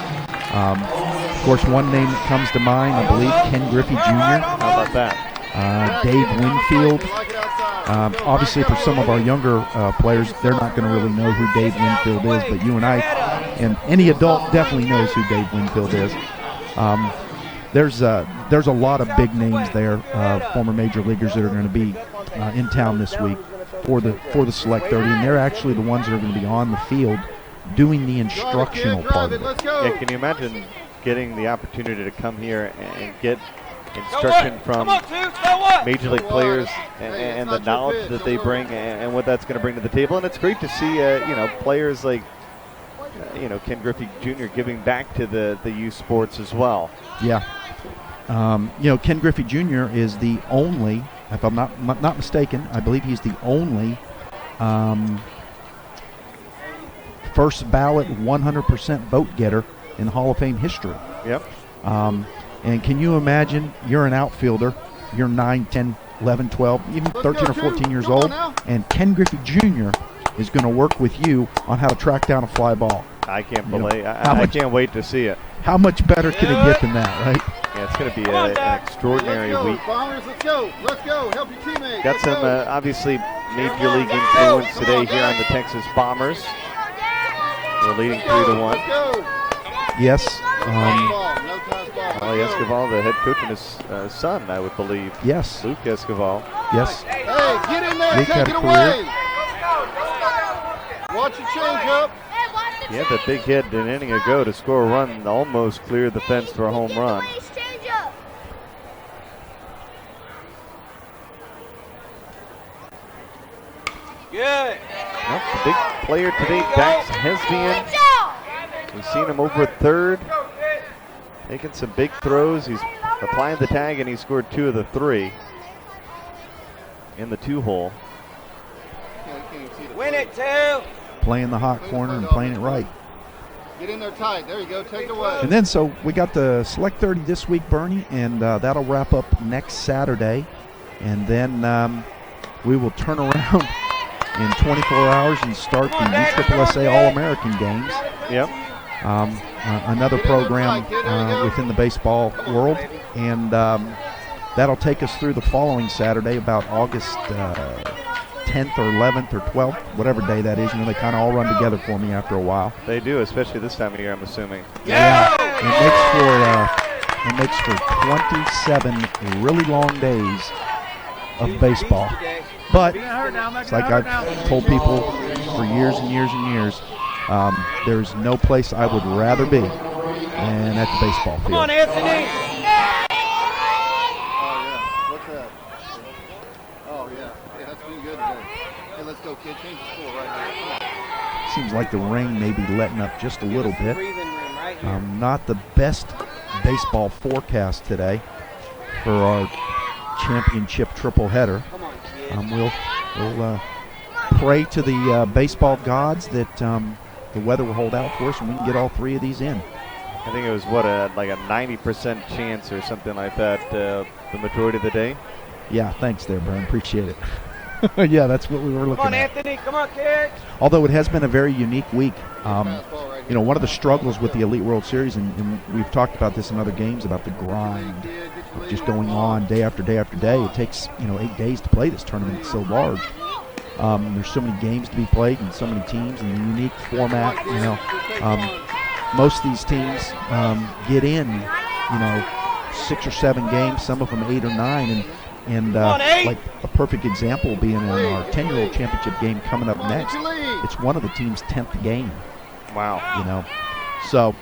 Of course, one name that comes to mind, I believe, Ken Griffey Jr. How about that? Dave Winfield. Obviously, for some of our younger players, they're not going to really know who Dave Winfield is, but you and I, and any adult definitely knows who Dave Winfield is. There's a lot of big names there, former major leaguers that are going to be in town this week for the Select 30, and they're actually the ones that are going to be on the field doing the instructional part of it. Yeah, can you imagine getting the opportunity to come here and get instruction from Major League players and the knowledge that they bring and what that's going to bring to the table? And it's great to see players like Ken Griffey Jr. giving back to the youth sports as well. Yeah. Ken Griffey Jr. is the only, if I'm not mistaken, I believe he's the only first ballot 100% vote getter in Hall of Fame history. Yep. And can you imagine, you're an outfielder, you're 9, 10, 11, 12, even 13 or 14 years old, and Ken Griffey Jr. is going to work with you on how to track down a fly ball. I can't believe. I can't wait to see it. How much better can it get than that, right? Yeah, it's going to be an extraordinary week. Bombers, let's go. Let's go. Help your teammates. Got some obviously Major League influence today here on the Texas Bombers. We're leading 3-1. Yes. Ali Escobar, the head coach, and his son, I would believe. Yes. Luke Escobar. Yes. Hey, get in there. Luke Take had it a away. Watch your change up. He had that big hit an inning ago to score a run, almost cleared the fence for a home run. Good. Well, the big player today, Dax Hesbian. We've seen him over third, making some big throws. He's applying the tag, and he scored 2 of the 3 in the 2-hole. Win it, 2. Playing the hot corner and playing it right. Get in there tight. There you go. Take it away. And then, so we got the Select 30 this week, Bernie, and that'll wrap up next Saturday. And then we will turn around in 24 hours and start the USSSA All-American Games. Yep. Another program within the baseball world. And that'll take us through the following Saturday, about August 10th or 11th or 12th, whatever day that is. You know, they kind of all run together for me after a while. They do, especially this time of year, I'm assuming. Yeah. It makes for 27 really long days of baseball. But it's like I've told people for years and years and years, there's no place I would rather be than at the baseball field. Come on, Anthony! What's that? Oh, yeah. Yeah, that's been good today. Hey, let's go, kid. Change the score right here. Seems like the rain may be letting up just a little bit. Not the best baseball forecast today for our championship triple header. We'll pray to the baseball gods that the weather will hold out for us and we can get all 3 of these in. I think it was, like a 90% chance or something like that the majority of the day. Yeah, thanks there, Brian. Appreciate it. Yeah, that's what we were looking at. Come on, Anthony. Come on, kids. Although it has been a very unique week. You know, one of the struggles with the Elite World Series, and we've talked about this in other games, about the grind of just going on day after day after day. It takes, 8 days to play this tournament. It's so large. There's so many games to be played and so many teams and a unique format. Most of these teams get in, 6 or 7 games, some of them 8 or 9, and like a perfect example being in our 10-year-old championship game coming up next. It's one of the team's 10th game. Wow. So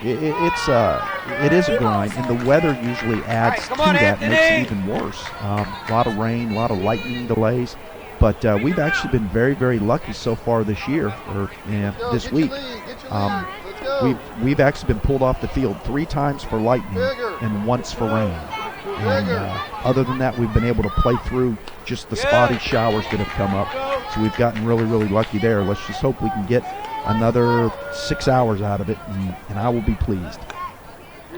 it is a grind, and the weather usually adds to that and makes it even worse. A lot of rain, a lot of lightning delays. But we've actually been very, very lucky so far this year, or this week. We've actually been pulled off the field 3 times for lightning and once for rain. And other than that, we've been able to play through just the spotty showers that have come up. So we've gotten really, really lucky there. Let's just hope we can get another 6 hours out of it, and I will be pleased.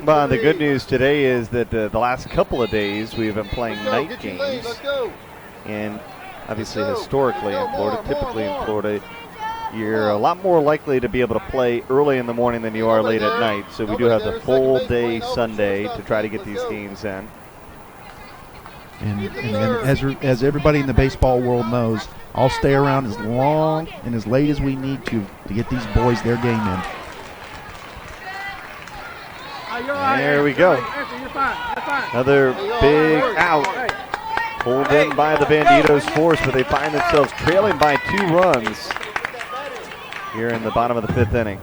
Well, the good news today is that the last couple of days we've been playing night games. And obviously historically in Florida, typically in Florida, you're a lot more likely to be able to play early in the morning than you are late at night. So we do have the full day Sunday to try to get these games in. And as everybody in the baseball world knows, I'll stay around as long and as late as we need to get these boys their game in. There we go. Another big out. Pulled in by the Bandidos force, but they find themselves trailing by 2 runs here in the bottom of the 5th inning.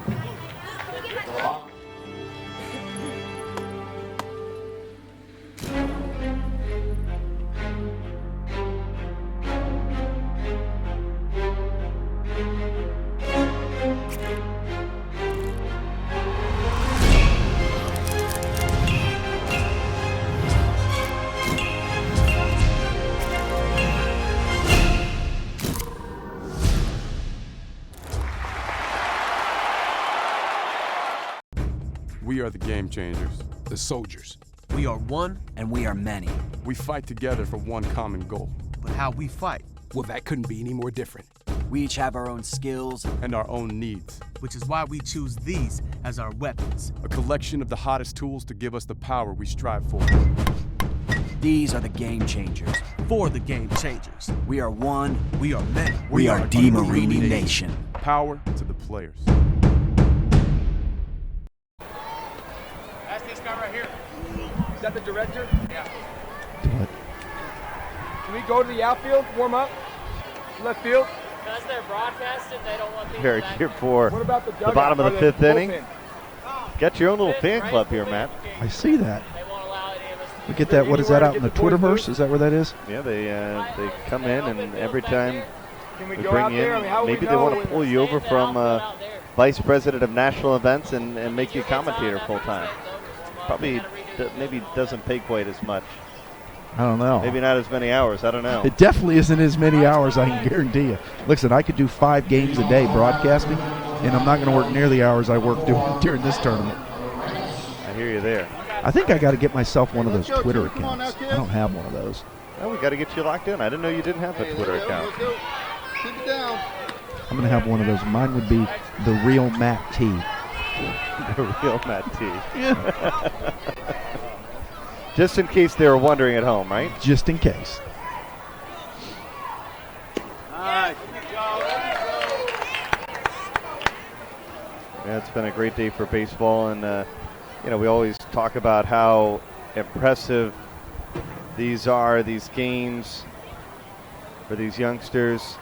We are the game changers, the soldiers. We are one, and we are many. We fight together for one common goal. But how we fight, well, that couldn't be any more different. We each have our own skills and our own needs. Which is why we choose these as our weapons. A collection of the hottest tools to give us the power we strive for. These are the game changers. For the game changers. We are one. We are many. We are D-Marini Nation. Power to the players. That's this guy right here. Is that the director? Yeah. What? Can we go to the outfield, warm up? Left field? Because they're broadcasted, they don't want people Here, back. here for What about the the bottom of the 5th inning. bullpen? Got your own little fan club here, Matt. I see that. We get that. What is that out in the Twitterverse? Is that where that is? Yeah, they come in, and every time Can we we go bring out you there? I in, mean, how maybe we they want know to pull you over from vice president of national events and make you a commentator full time. Probably maybe doesn't pay quite as much. I don't know. Maybe not as many hours. I don't know. It definitely isn't as many hours, I can guarantee you. Listen, I could do 5 games a day broadcasting, and I'm not going to work near the hours I work during this tournament. I hear you there. I think I got to get myself one of those Twitter accounts. I don't have one of those. Oh, we got to get you locked in. I didn't know you didn't have a Twitter account. Keep it down. I'm going to have one of those. Mine would be the real Matt T. The real Matt T. Yeah. Just in case they were wondering at home, right? Just in case. been a great day for baseball, and we always talk about how impressive these games for these youngsters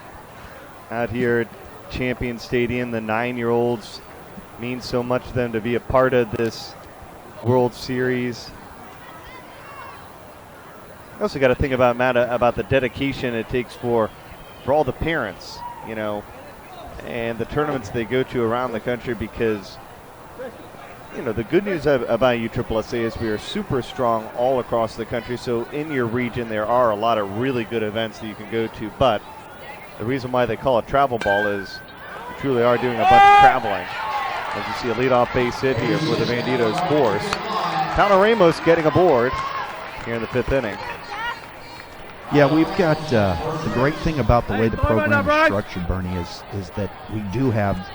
out here at Champion Stadium. The 9-year-olds mean so much to them to be a part of this World Series. You also got to think about, Matt, about the dedication it takes for all the parents, and the tournaments they go to around the country, because the good news about USSSA is we are super strong all across the country. So in your region there are a lot of really good events that you can go to, but the reason why they call it travel ball is you truly are doing a bunch of traveling. As you see a leadoff base hit here for the Bandidos force. Tyler Ramos getting aboard here in the 5th inning. Yeah, we've got the great thing about the way the program is structured, Bernie, is that we do have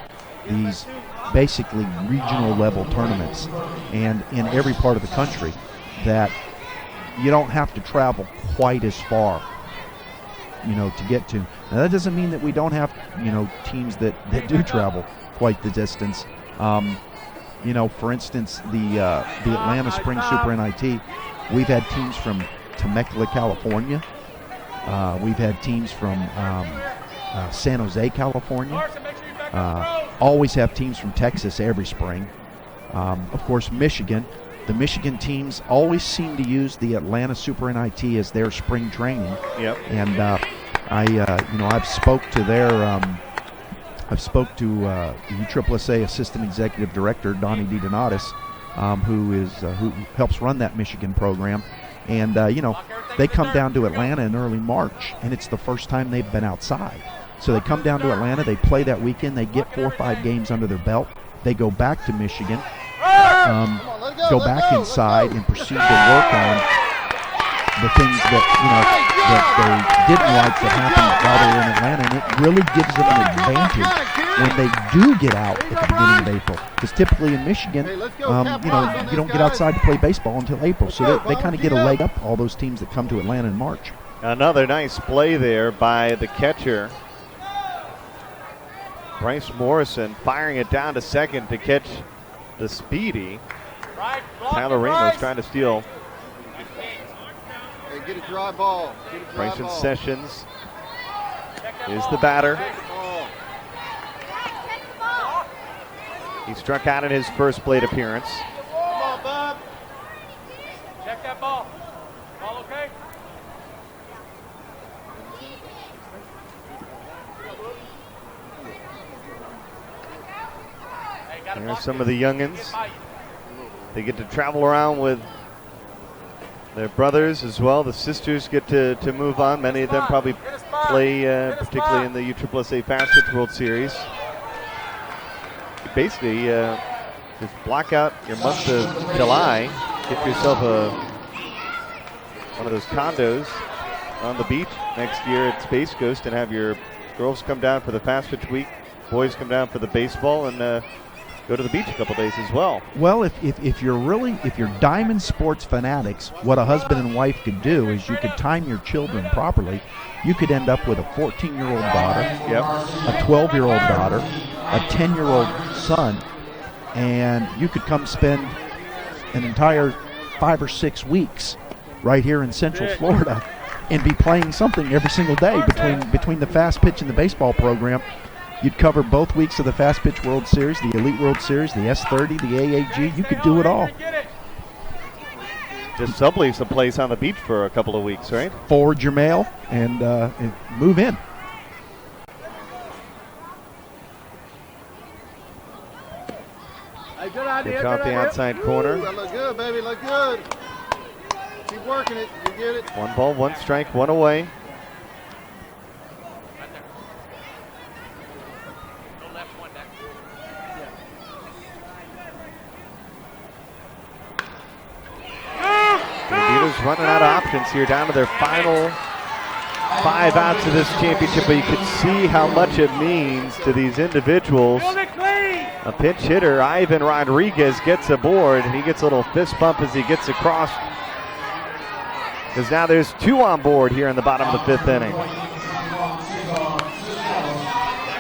these basically regional level tournaments, and in every part of the country, that you don't have to travel quite as far, to get to. Now that doesn't mean that we don't have, teams that do travel quite the distance. For instance, the Atlanta Spring Super NIT, we've had teams from Temecula, California. We've had teams from San Jose, California. Always have teams from Texas every spring. Of course, Michigan. The Michigan teams always seem to use the Atlanta Super NIT as their spring training. Yep. And I've spoke to the USSSA Assistant Executive Director Donnie DiDonatis, who helps run that Michigan program. And they come down to Atlanta in early March, and it's the first time they've been outside. So they come down to Atlanta, they play that weekend, they get 4 or 5 games under their belt, they go back to Michigan, go back inside and proceed to work on the things that they didn't like that happened while they were in Atlanta, and it really gives them an advantage when they do get out at the beginning of April. Because typically in Michigan, you don't get outside to play baseball until April, so they kind of get a leg up all those teams that come to Atlanta in March. Another nice play there by the catcher, Bryce Morrison, firing it down to second to catch the speedy Tyler Ramos, trying to steal. Hey, get a dry ball. Bryson Sessions is the batter. He struck out in his first plate appearance. Come on, Bob. Check that ball. Ball okay? Here's some of the youngins. They get to travel around with their brothers as well. The sisters get to move on. Many of them probably play, particularly in the USSSA Fast Pitch World Series. Basically, just block out your month of July. Get yourself one of those condos on the beach next year at Space Coast, and have your girls come down for the Fast Pitch Week, boys come down for the baseball, and go to the beach a couple days as well. Well, if you're diamond sports fanatics, what a husband and wife could do is you could time your children properly. You could end up with a 14-year-old daughter, a 12-year-old daughter, a 10-year-old son, and you could come spend an entire 5 or 6 weeks right here in Central Florida and be playing something every single day between the fast pitch and the baseball program. You'd cover both weeks of the Fast Pitch World Series, the Elite World Series, the S30, the AAG. You could do it all. Just sublease a place on the beach for a couple of weeks, right? Forward your mail and move in. Hey, good idea. Gets off the outside corner. That look good, baby. Look good. Keep working it. You get it. 1 ball, 1 strike, 1 away. Bandidos running out of options here, down to their final 5 outs of this championship, but you can see how much it means to these individuals. A pinch hitter, Ivan Rodriguez, gets aboard. He gets a little fist bump as he gets across, because now there's 2 on board here in the bottom of the 5th inning.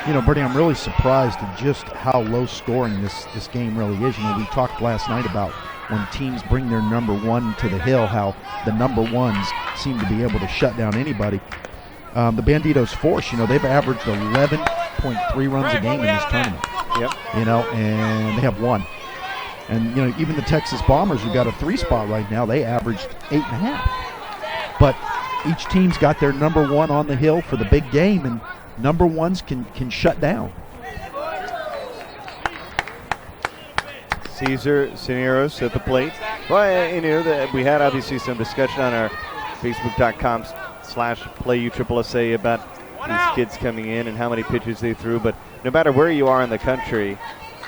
You know, Bertie, I'm really surprised at just how low scoring this game really is. You know, we talked last night about when teams bring their number one to the hill, how the number ones seem to be able to shut down anybody. The Bandidos force, you know, they've averaged 11.3 runs a game in this tournament. Yep. You know, and they have 1. And, you know, even the Texas Bombers, who got a 3 spot right now, they averaged 8.5. But each team's got their number one on the hill for the big game, and number ones can shut down. Cesar Cineros at the plate. Well, you know, we had obviously some discussion on our Facebook.com/PlayUSSA about these kids coming in and how many pitches they threw. But no matter where you are in the country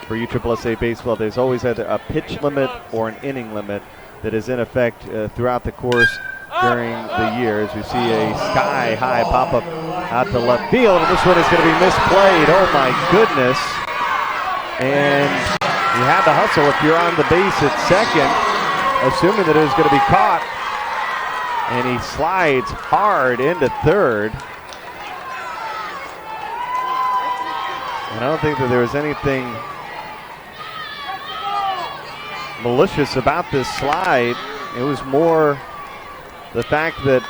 for USSA baseball, there's always either a pitch limit or an inning limit that is in effect throughout the course during the year. As we see a sky-high pop-up out to left field, and this one is going to be misplayed. Oh my goodness. And you had to hustle if you're on the base at second, assuming that it was going to be caught. And he slides hard into third. And I don't think that there was anything malicious about this slide. It was more the fact that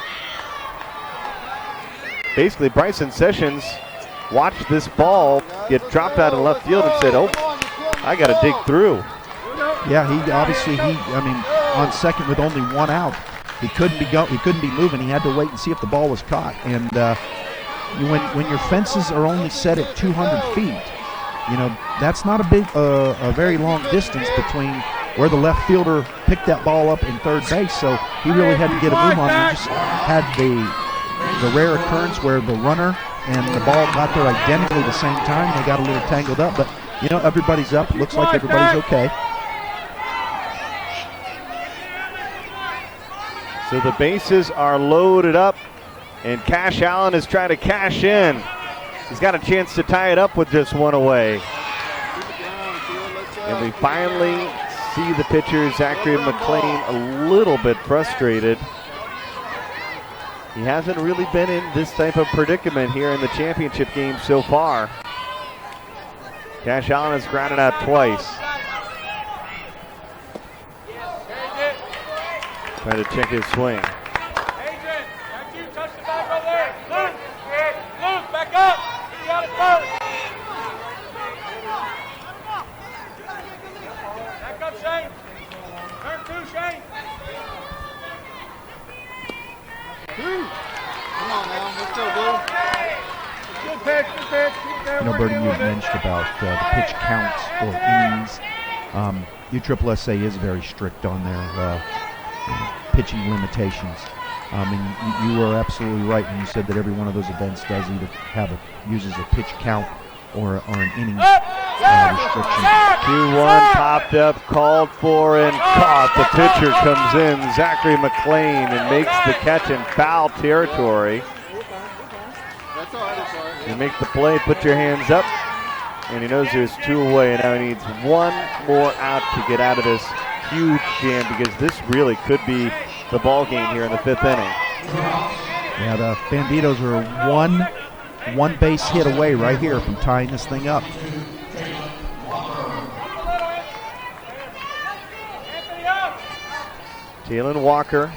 basically Bryson Sessions watched this ball get dropped out of left field and said, oh, I got to dig through. Yeah, I mean, on second with only 1 out, he couldn't be moving. He had to wait and see if the ball was caught. And when your fences are only set at 200 feet, you know, that's not a very long distance between where the left fielder picked that ball up in third base. So he really had to get a move on. He just had the rare occurrence where the runner and the ball got there identically the same time. They got a little tangled up, but you know, everybody's up. Looks like everybody's okay. So the bases are loaded up, and Cash Allen is trying to cash in. He's got a chance to tie it up with just 1 away. And we finally see the pitcher, Zachary McLean, a little bit frustrated. He hasn't really been in this type of predicament here in the championship game so far. Cash Allen has grounded out twice. Trying to check his swing. Adrian, back to you. Touch the back over there. Luke, back up. You got it first. Back up, Shane. Turn 2, Shane. Come on now, let's go, Blue. Good pitch, good pitch. You know, Bertie, you had mentioned about the pitch counts or innings. USSA is very strict on their pitching limitations. And you were absolutely right when you said that every one of those events does either uses a pitch count or an innings restriction. 2-1 popped up, called for, and caught. The pitcher comes in, Zachary McLean, and makes the catch in foul territory. That's all right, that's all right. You make the play, put your hands up, and he knows there's 2 away, and now he needs 1 more out to get out of this huge jam, because this really could be the ball game here in the 5th inning. Yeah, the Bandidos are one base hit away right here from tying this thing up. Jalen Walker.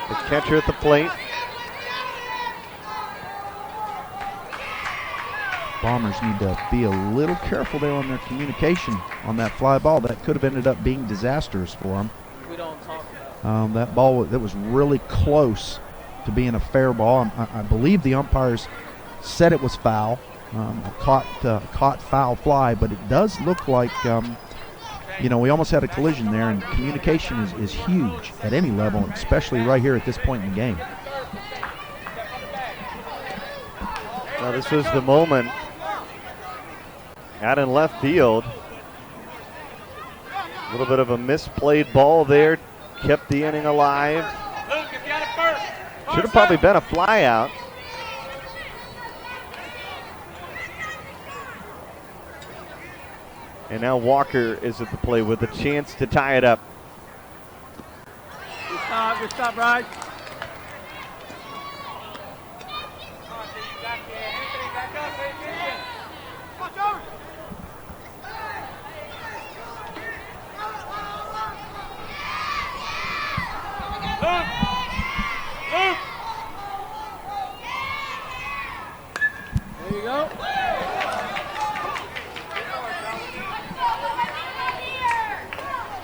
The catcher at the plate. Bombers need to be a little careful there on their communication on that fly ball. That could have ended up being disastrous for them. We don't talk about that ball that was really close to being a fair ball. I believe the umpires said it was foul, caught foul fly, but it does look like you know, we almost had a collision there, and communication is huge at any level, especially right here at this point in the game. Well, this was the moment out in left field. A little bit of a misplayed ball there, kept the inning alive. Should have probably been a fly out. And now Walker is at the plate with a chance to tie it up. Good stop, Bryce.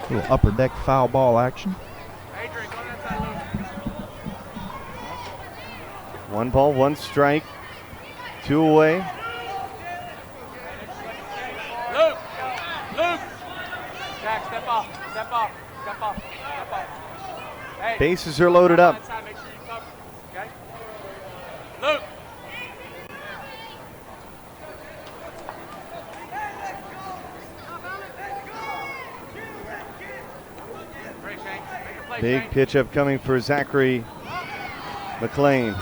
Little upper deck foul ball action. 1 ball, 1 strike, 2 away. Luke! Luke! Jack, step off. Step off. Step off. Step off. Hey. Bases are loaded up. Make sure you cover. Okay? Luke! Big pitch up coming for Zachary McLean.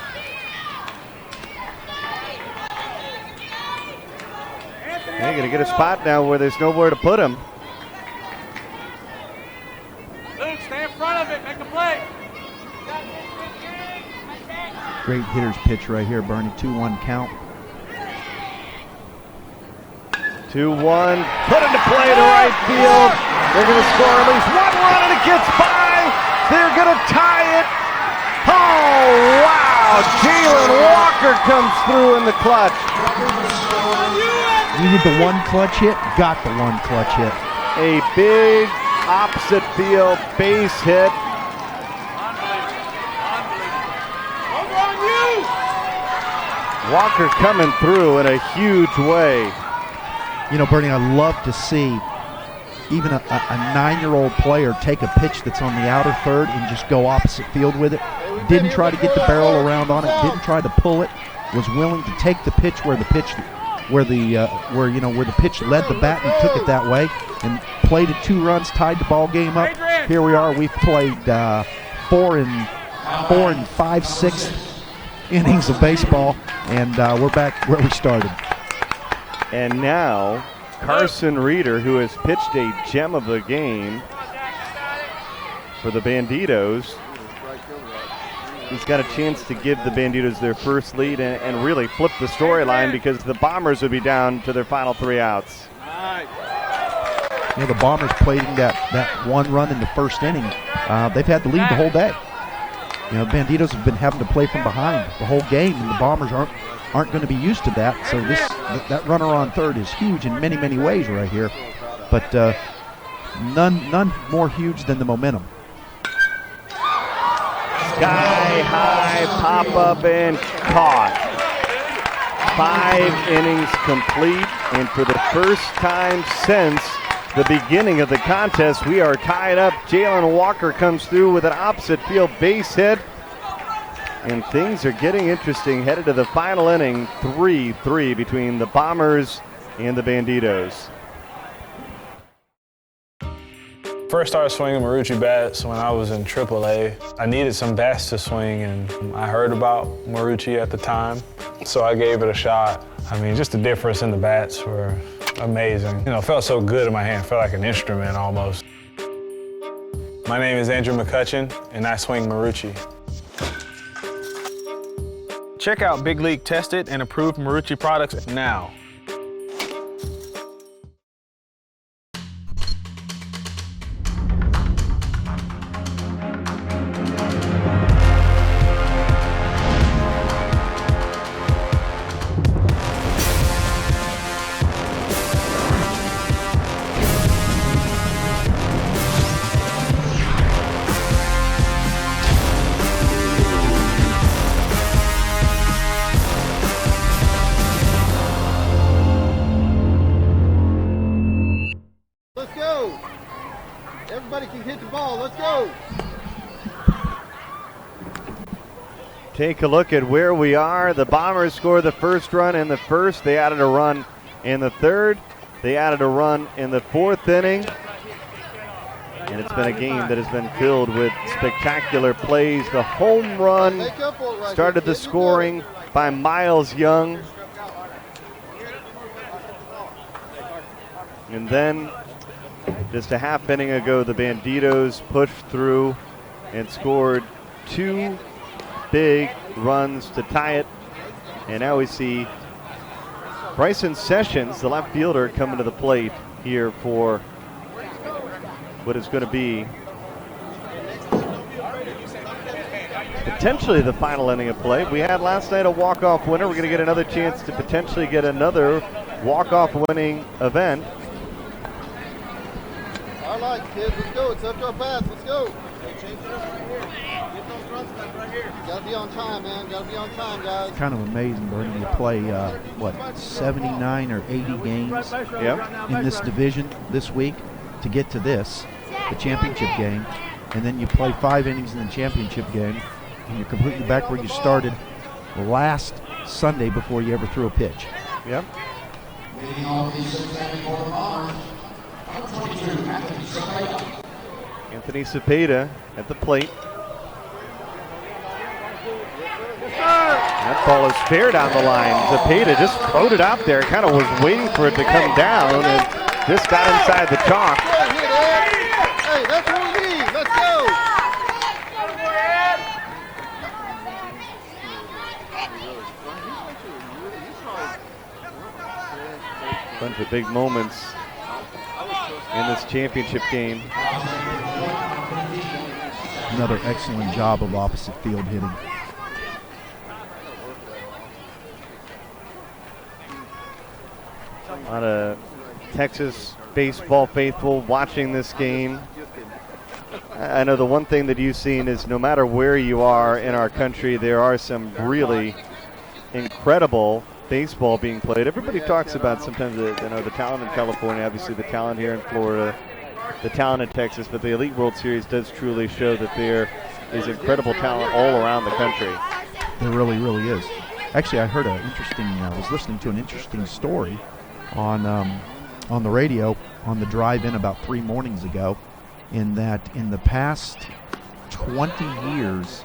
They're going to get a spot now where there's nowhere to put him. Luke, stay in front of it. Make a play. Great hitter's pitch right here, Bernie. 2-1 count. 2-1, put into play to right field. They're going to score at least 1 run and it gets by. They're going to tie it. Oh, wow. Jalen Walker comes through in the clutch. Needed the 1 clutch hit, got the 1 clutch hit. A big opposite field base hit. Walker coming through in a huge way. You know, Bernie, I love to see even a 9-year-old player take a pitch that's on the outer third and just go opposite field with it. Didn't try to get the barrel around on it, didn't try to pull it, was willing to take the pitch where the pitch where the pitch led the bat and took it that way, and played it 2 runs, tied the ball game up. Here we are. We've played 4 and 5/6 innings of baseball, and we're back where we started. And now Carson Reeder, who has pitched a gem of the game for the Bandidos, he's got a chance to give the Bandidos their first lead and really flip the storyline, because the Bombers would be down to their final 3 outs. You know, the Bombers plating that 1 run in the first inning. They've had the lead the whole day. You know, Bandidos have been having to play from behind the whole game, and the Bombers aren't going to be used to that. So that runner on third is huge in many, many ways right here. But none more huge than the momentum. Sky high pop up and caught. 5 innings complete, and for the first time since the beginning of the contest, we are tied up. Jalen Walker comes through with an opposite field base hit, and things are getting interesting headed to the final inning. 3-3 between the Bombers and the Bandidos. First started swinging Marucci bats when I was in AAA. I needed some bats to swing, and I heard about Marucci at the time, so I gave it a shot. I mean, just the difference in the bats were amazing. You know, it felt so good in my hand, it felt like an instrument almost. My name is Andrew McCutcheon, and I swing Marucci. Check out Big League tested and approved Marucci products now. Everybody can hit the ball. Let's go. Take a look at where we are. The Bombers scored the first run in the first. They added a run in the third. They added a run in the 4th inning. And it's been a game that has been filled with spectacular plays. The home run started the scoring by Miles Young. And then just a half inning ago, the Bandidos pushed through and scored 2 big runs to tie it. And now we see Bryson Sessions, the left fielder, coming to the plate here for what is going to be potentially the final inning of play. We had last night a walk-off winner. We're going to get another chance to potentially get another walk-off winning event. I like it, kids. Let's go. It's up to our pass. Let's go. Change it up right here. Get those runs back right here. Got to be on time, man. Got to be on time, guys. It's kind of amazing, Bernie. You play, 79 or 80 games in this division this week to get to this, the championship game. And then you play 5 innings in the championship game, and you're completely back where you started last Sunday before you ever threw a pitch. Yep. Anthony Cepeda at the plate. That ball is fair down the line. Cepeda just floated out there, kind of was waiting for it to come down, and just got inside the chalk. Hey, that's what we need. Let's go. Bunch of big moments in this championship game. Another excellent job of opposite field hitting. A lot of Texas baseball faithful watching this game. I know the one thing that you've seen is no matter where you are in our country, there are some really incredible baseball being played. Everybody talks about sometimes the talent in California, obviously the talent here in Florida, the talent in Texas, but the Elite World Series does truly show that there is incredible talent all around the country. There really, really is. Actually, I heard I was listening to an interesting story on the radio on the drive-in about 3 mornings ago, in that in the past 20 years,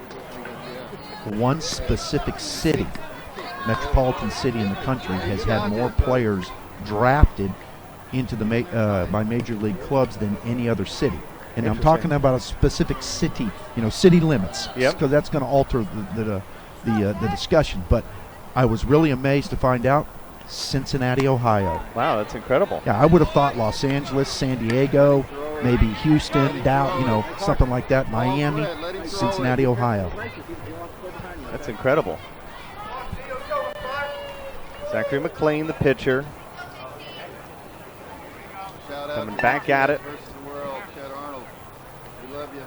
one specific city, metropolitan city in the country, has had more players drafted into the by major league clubs than any other city. And I'm talking about a specific city, city limits, because that's going to alter the discussion. But I was really amazed to find out Cincinnati, Ohio. Wow, that's incredible. Yeah, I would have thought Los Angeles, San Diego, maybe Houston, Dallas, something like that. Miami, Cincinnati, Ohio. That's incredible. Zachary McLean, the pitcher, coming back at it. We love you.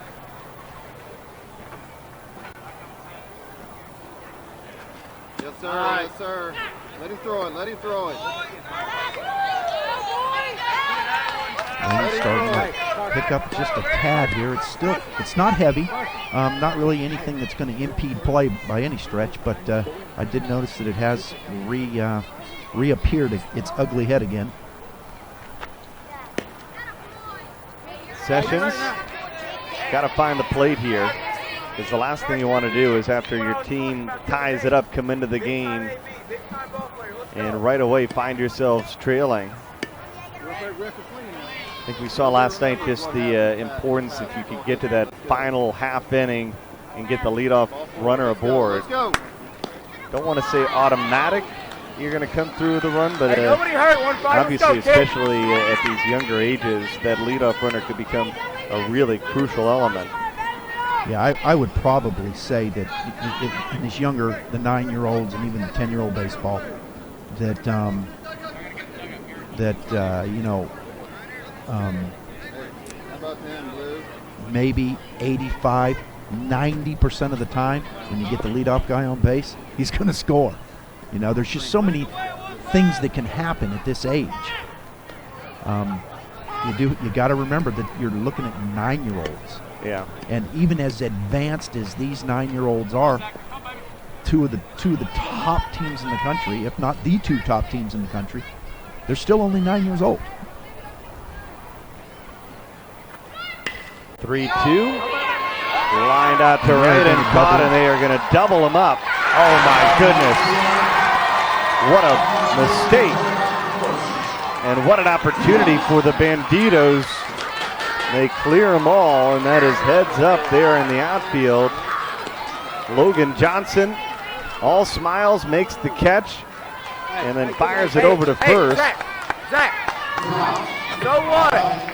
Yes, sir. Yes, sir. Let him throw it. Let him throw it. And he's starting to pick up just a tad here. It's not heavy, not really anything that's going to impede play by any stretch, but I did notice that it has reappeared its ugly head again. Sessions got to find the plate here, because the last thing you want to do is, after your team ties it up, come into the game and right away find yourselves trailing. I think we saw last night just the importance, if you could get to that final half inning and get the leadoff runner aboard. Don't want to say automatic you're going to come through the run, but obviously, especially at these younger ages, that leadoff runner could become a really crucial element. Yeah, I would probably say that in this younger, the 9-year-olds and even the 10-year-old baseball, maybe 85, 90% of the time when you get the leadoff guy on base, he's going to score. There's just so many things that can happen at this age. You got to remember that you're looking at 9-year-olds. Yeah. And even as advanced as these 9-year-olds are, two of the top teams in the country, if not the 2 top teams in the country, they're still only 9 years old. 3-2. Lined out to right and caught, and they are going to double him up. Oh my goodness. What a mistake. And what an opportunity for the Bandidos. They clear them all, and that is heads up there in the outfield. Logan Johnson, all smiles, makes the catch, and then fires it over to first. Zach, so what?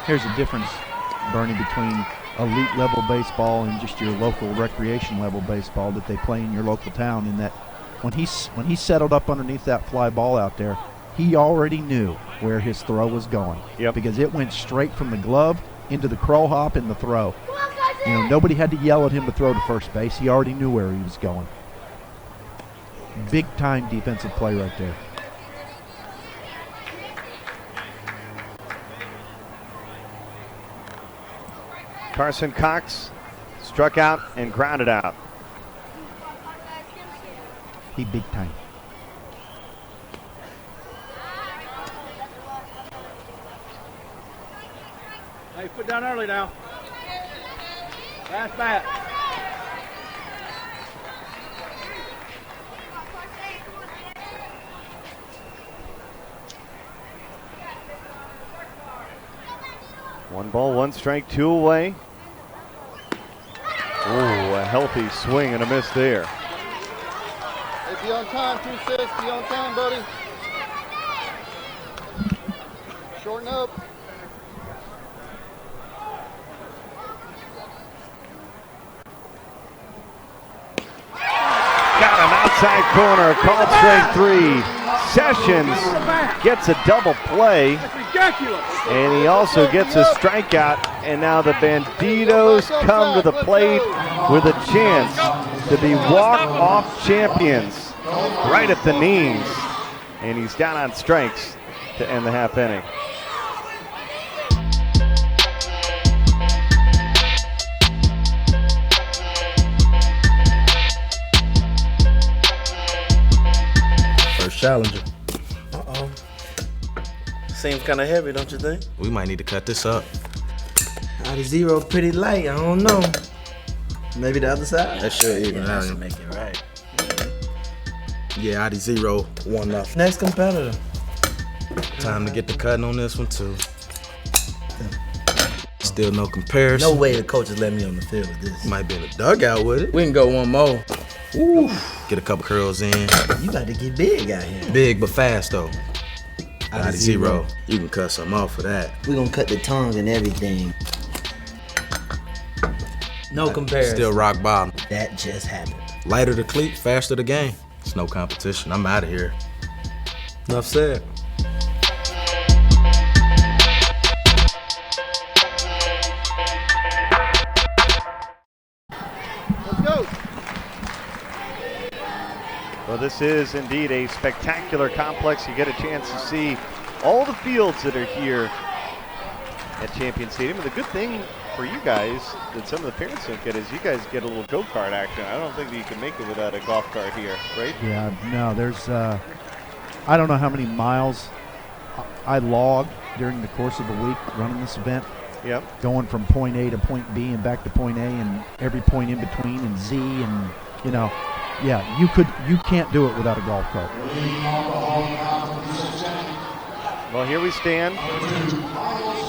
Here's the difference Bernie, between elite level baseball and just your local recreation level baseball that they play in your local town, in that when he settled up underneath that fly ball out there, he already knew where his throw was going. Yep. Because it went straight from the glove into the crow hop in the throw. You know, nobody had to yell at him to throw to first base. He already knew where he was going. Big time defensive play right there. Carson Cox struck out and grounded out. He big time. Hey, put down early now. Last bat. One ball, one strike, two away. Ooh, a healthy swing and a miss there. Hey, be on time, 2-6. Be on time, buddy. Shorten up. Got him outside corner, called strike three. Sessions gets a double play, and he also gets a strikeout, and now the Bandidos come to the plate with a chance to be walk-off champions right at the knees, and he's down on strikes to end the half inning. First challenger. Uh-oh. Seems kind of heavy, don't you think? We might need to cut this up. Out of zero, pretty light. I don't know. Maybe the other side? That should even that out. should make it right. Yeah, ID 0, 1-0. Next competitor. Time to get the cutting on this one too. Still no comparison. No way the coach is letting me on the field with this. Might be in the dugout with it. We can go one more. Ooh. Get a couple curls in. You about to get big out here. Big but fast though. Out of ID zero. 0. You can cut something off for that. We gonna cut the tongues and everything. No comparison. Still rock bottom. That just happened. Lighter the cleat, faster the game. It's no competition. I'm out of here. Enough said. Let's go. Well, this is indeed a spectacular complex. You get a chance to see all the fields that are here at Champion Stadium. And the good thing for you guys that some of the parents don't get is you guys get a little go-kart action. I don't think that you can make it without a golf cart here, right? Yeah, no, there's, I don't know how many miles I logged during the course of a week running this event. Yep. Going from point A to point B and back to point A and every point in between and Z and, you know, yeah, you can't do it without a golf cart. Well, here we stand.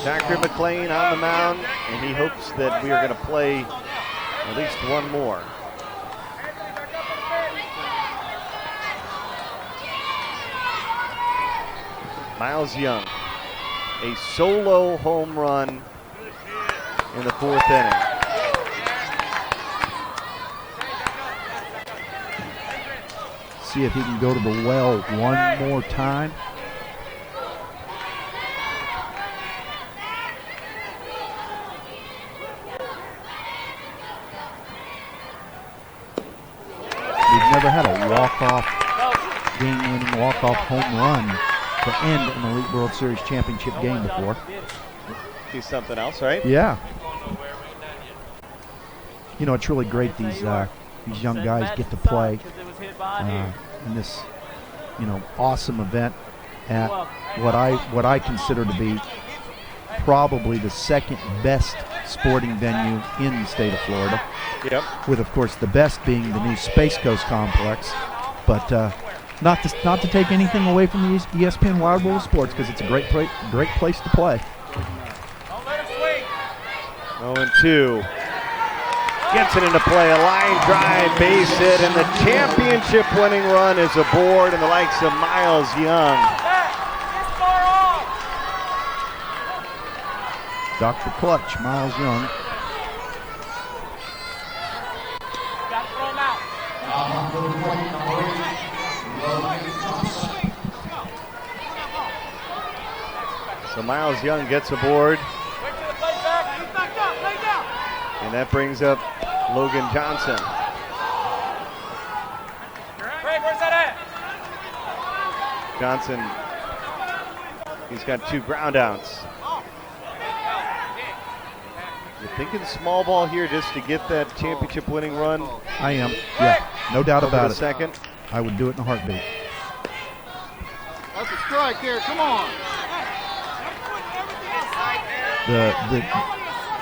Zachary McLean on the mound, and he hopes that we are going to play at least one more. Miles Young, a solo home run in the fourth inning. See if he can go to the well one more time. We've never had a walk-off, game-winning walk-off home run to end an Elite World Series championship game before. See something else, right? Yeah. You know, it's really great these young guys get to play in this, you know, awesome event at what I consider to be probably the second best sporting venue in the state of Florida. Yep. With, of course, the best being the new Space Coast complex, but not to take anything away from the ESPN Wild World of Sports, because it's a great place to play. 0-2. Gets it into play, a line drive, base hit, and the championship winning run is aboard, and the likes of Miles Young. Dr. Clutch, Miles Young. Got to throw him out. So Miles Young gets aboard, Wait till the play's back. He's knocked out. Lay down. and that brings up Logan Johnson. Craig, where's that at? Johnson, he's got 2 ground outs. You're thinking small ball here just to get that championship winning run? I am, yeah, no doubt Over about the it. second. I would do it in a heartbeat. That's a strike there. Come on.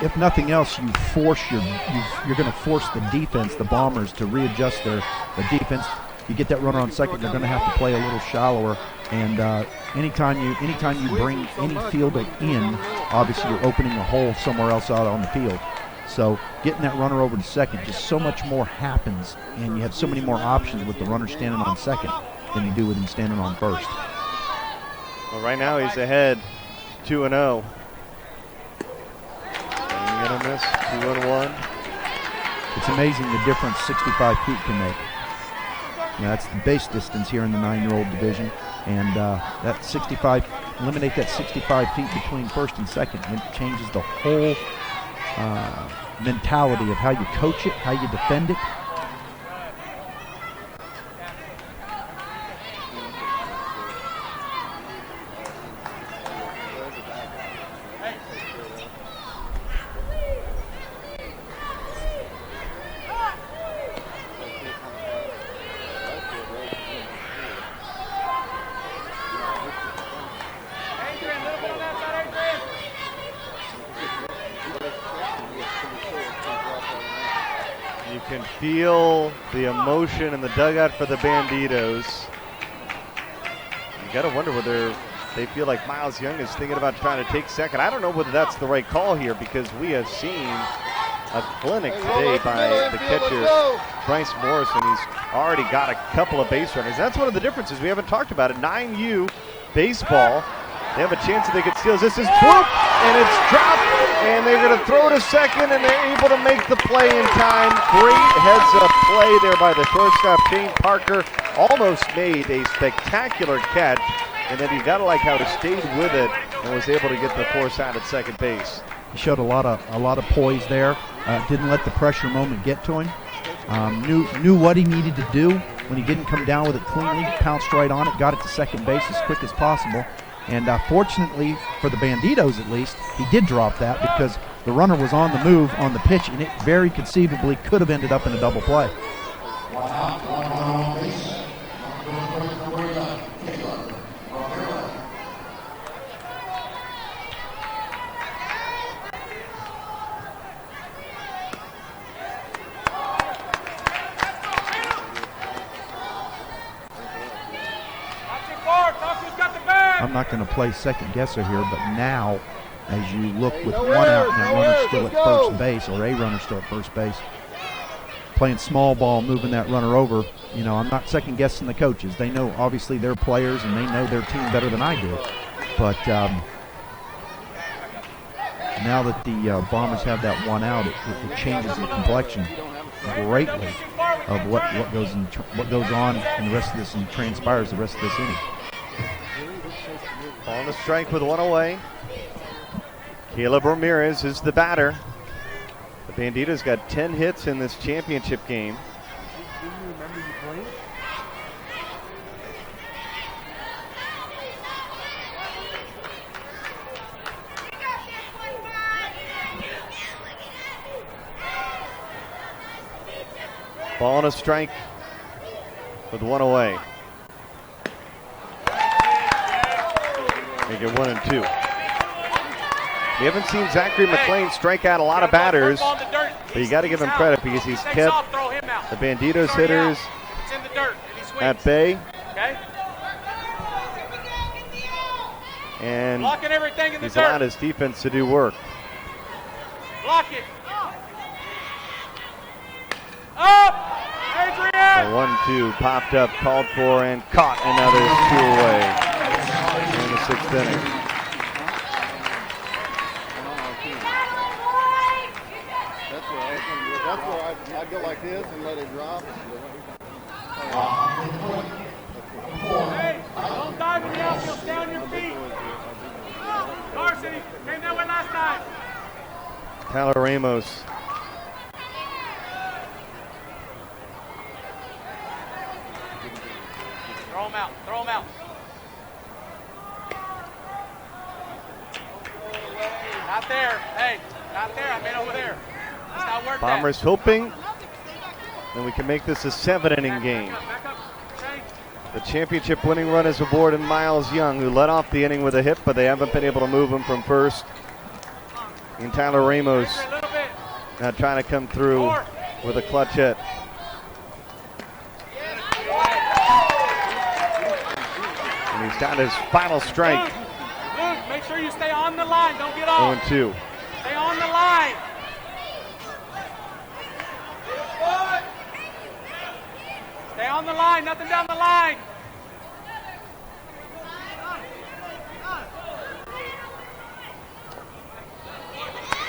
If nothing else, you're going to force the defense, the Bombers, to readjust the defense. You get that runner on second, they're going to have to play a little shallower. And anytime you bring any fielder in, obviously you're opening a hole somewhere else out on the field. So getting that runner over to second, just so much more happens, and you have so many more options with the runner standing on second than you do with him standing on first. Well, right now he's ahead 2-0. Swinging and a miss, 2-1. It's amazing the difference 65 feet can make. Now, that's the base distance here in the 9-year-old division, and that 65, eliminate that 65 feet between first and second, and it changes the whole mentality of how you coach it, how you defend it. You can feel the emotion in the dugout for the Bandidos. You got to wonder whether they feel like Miles Young is thinking about trying to take second. I don't know whether that's the right call here, because we have seen a clinic today by the catcher, Bryce Morrison. He's already got a couple of base runners. That's one of the differences. We haven't talked about it. 9U baseball. They have a chance that they could steal. This is whoop, and it's dropped, and they're going to throw to second, and they're able to make the play in time. Great heads-up play there by the shortstop, Shane Parker. Almost made a spectacular catch, and then you got to like how he stayed with it and was able to get the force out at second base. He showed a lot of poise there. Didn't let the pressure moment get to him. Knew what he needed to do when he didn't come down with it cleanly. Pounced right on it, got it to second base as quick as possible. And fortunately for the Bandidos, at least, he did drop that because the runner was on the move on the pitch, and it very conceivably could have ended up in a double play. I'm not going to play second guesser here, but now, as you look with one out and that runner still at first base, or a runner still at first base, playing small ball, moving that runner over, you know, I'm not second guessing the coaches. They know, obviously, they're players and they know their team better than I do. But now that the Bombers have that one out, it changes the complexion greatly of what goes on in the rest of this and transpires the rest of this inning. On the strike with one away. Caleb Ramirez is the batter. The Bandidos got 10 hits in this championship game. Ball on a strike with one away. Make it 1-2. We haven't seen Zachary McLean strike out a lot of batters, but you got to give him credit because he's kept the Bandidos hitters at bay. And he's allowed his defense to do work. Block it. Up! Adrian! The 1-2 popped up, called for, and caught, and now there's 2 away in the 6th inning. That's where I'd go like this and let it drop. Hey, don't dive in the outfield. Stay on your feet. Darcy came that way last time. Tyler Ramos. Throw him out. Throw him out. Not there. Hey, not there. I mean over there. It's not worth that. Bombers hoping that we can make this a 7-inning game. The championship winning run is aboard in Miles Young, who led off the inning with a hit, but they haven't been able to move him from first. And Tyler Ramos now trying to come through with a clutch hit. And he's got his final strike. Luke, make sure you stay on the line. Don't get off. 0-2. Stay on the line. Stay on the line. Nothing down the line.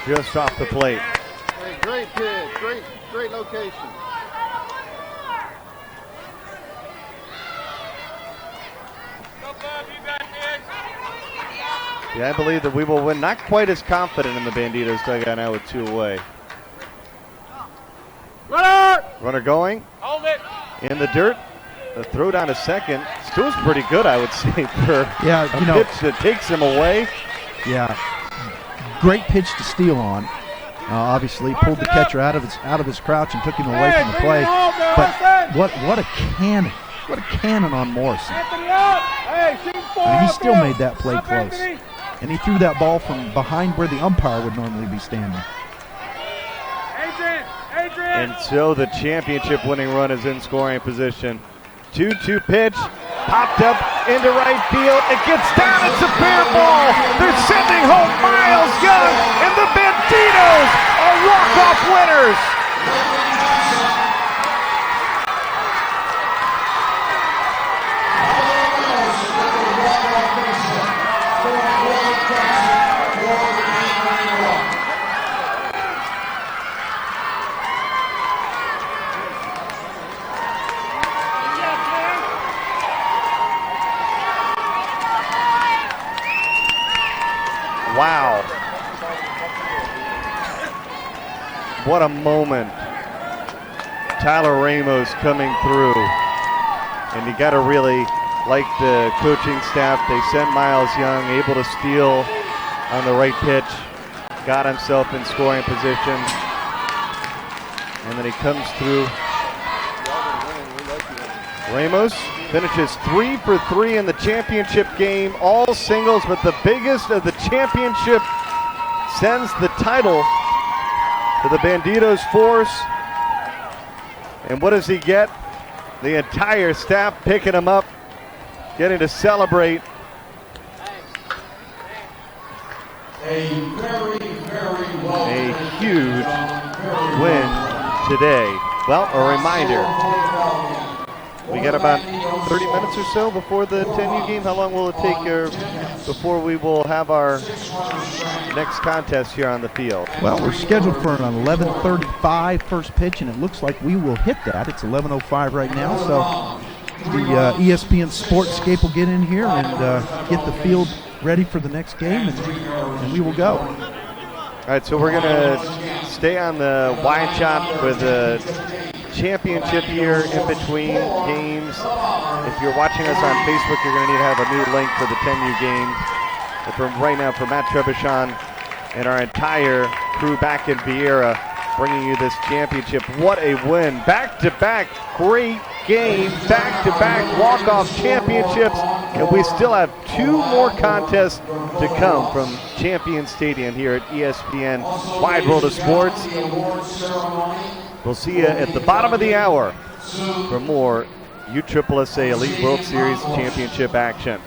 Just off the plate. Hey, great pitch. Great location. Yeah, I believe that we will win. Not quite as confident in the Bandidos dugout now with 2 away. Runner going. Hold it. In the dirt. The throw down to second. Still is pretty good, I would say, for a pitch that takes him away. Yeah, great pitch to steal on. Obviously, pulled the catcher out of his crouch and took him away from the play. But what a cannon! What a cannon on Morrison! And he still made that play close. And he threw that ball from behind where the umpire would normally be standing. And so the championship winning run is in scoring position. 2-2 pitch, popped up into right field. It gets down, it's a fair ball. They're sending home Miles Young, and the Bandidos are walk-off winners. Wow. What a moment. Tyler Ramos coming through. And you got to really like the coaching staff. They sent Miles Young, able to steal on the right pitch. Got himself in scoring position. And then he comes through. Ramos finishes 3 for 3 in the championship game, all singles, but the biggest of the championship sends the title to the Bandidos force. And what does he get? The entire staff picking him up, getting to celebrate. A huge win today. Well, a reminder. We got about 30 minutes or so before the 10U game. How long will it take before we will have our next contest here on the field? Well, we're scheduled for an 11:35 first pitch, and it looks like we will hit that. It's 11:05 right now, so the ESPN Sportscape will get in here and get the field ready for the next game, and we will go. All right, so we're going to stay on the wide shot with the championship here in between games. If you're watching us on Facebook, you're going to need to have a new link for the 10U games. And from right now, for Matt Trebuchet and our entire crew back in Vieira, bringing you this championship. What a win. Back-to-back great games, back-to-back walk-off championships, and we still have 2 more contests to come from Champion Stadium here at ESPN Wide World of Sports. We'll see you at the bottom of the hour for more USSSA Elite World Series Championship action.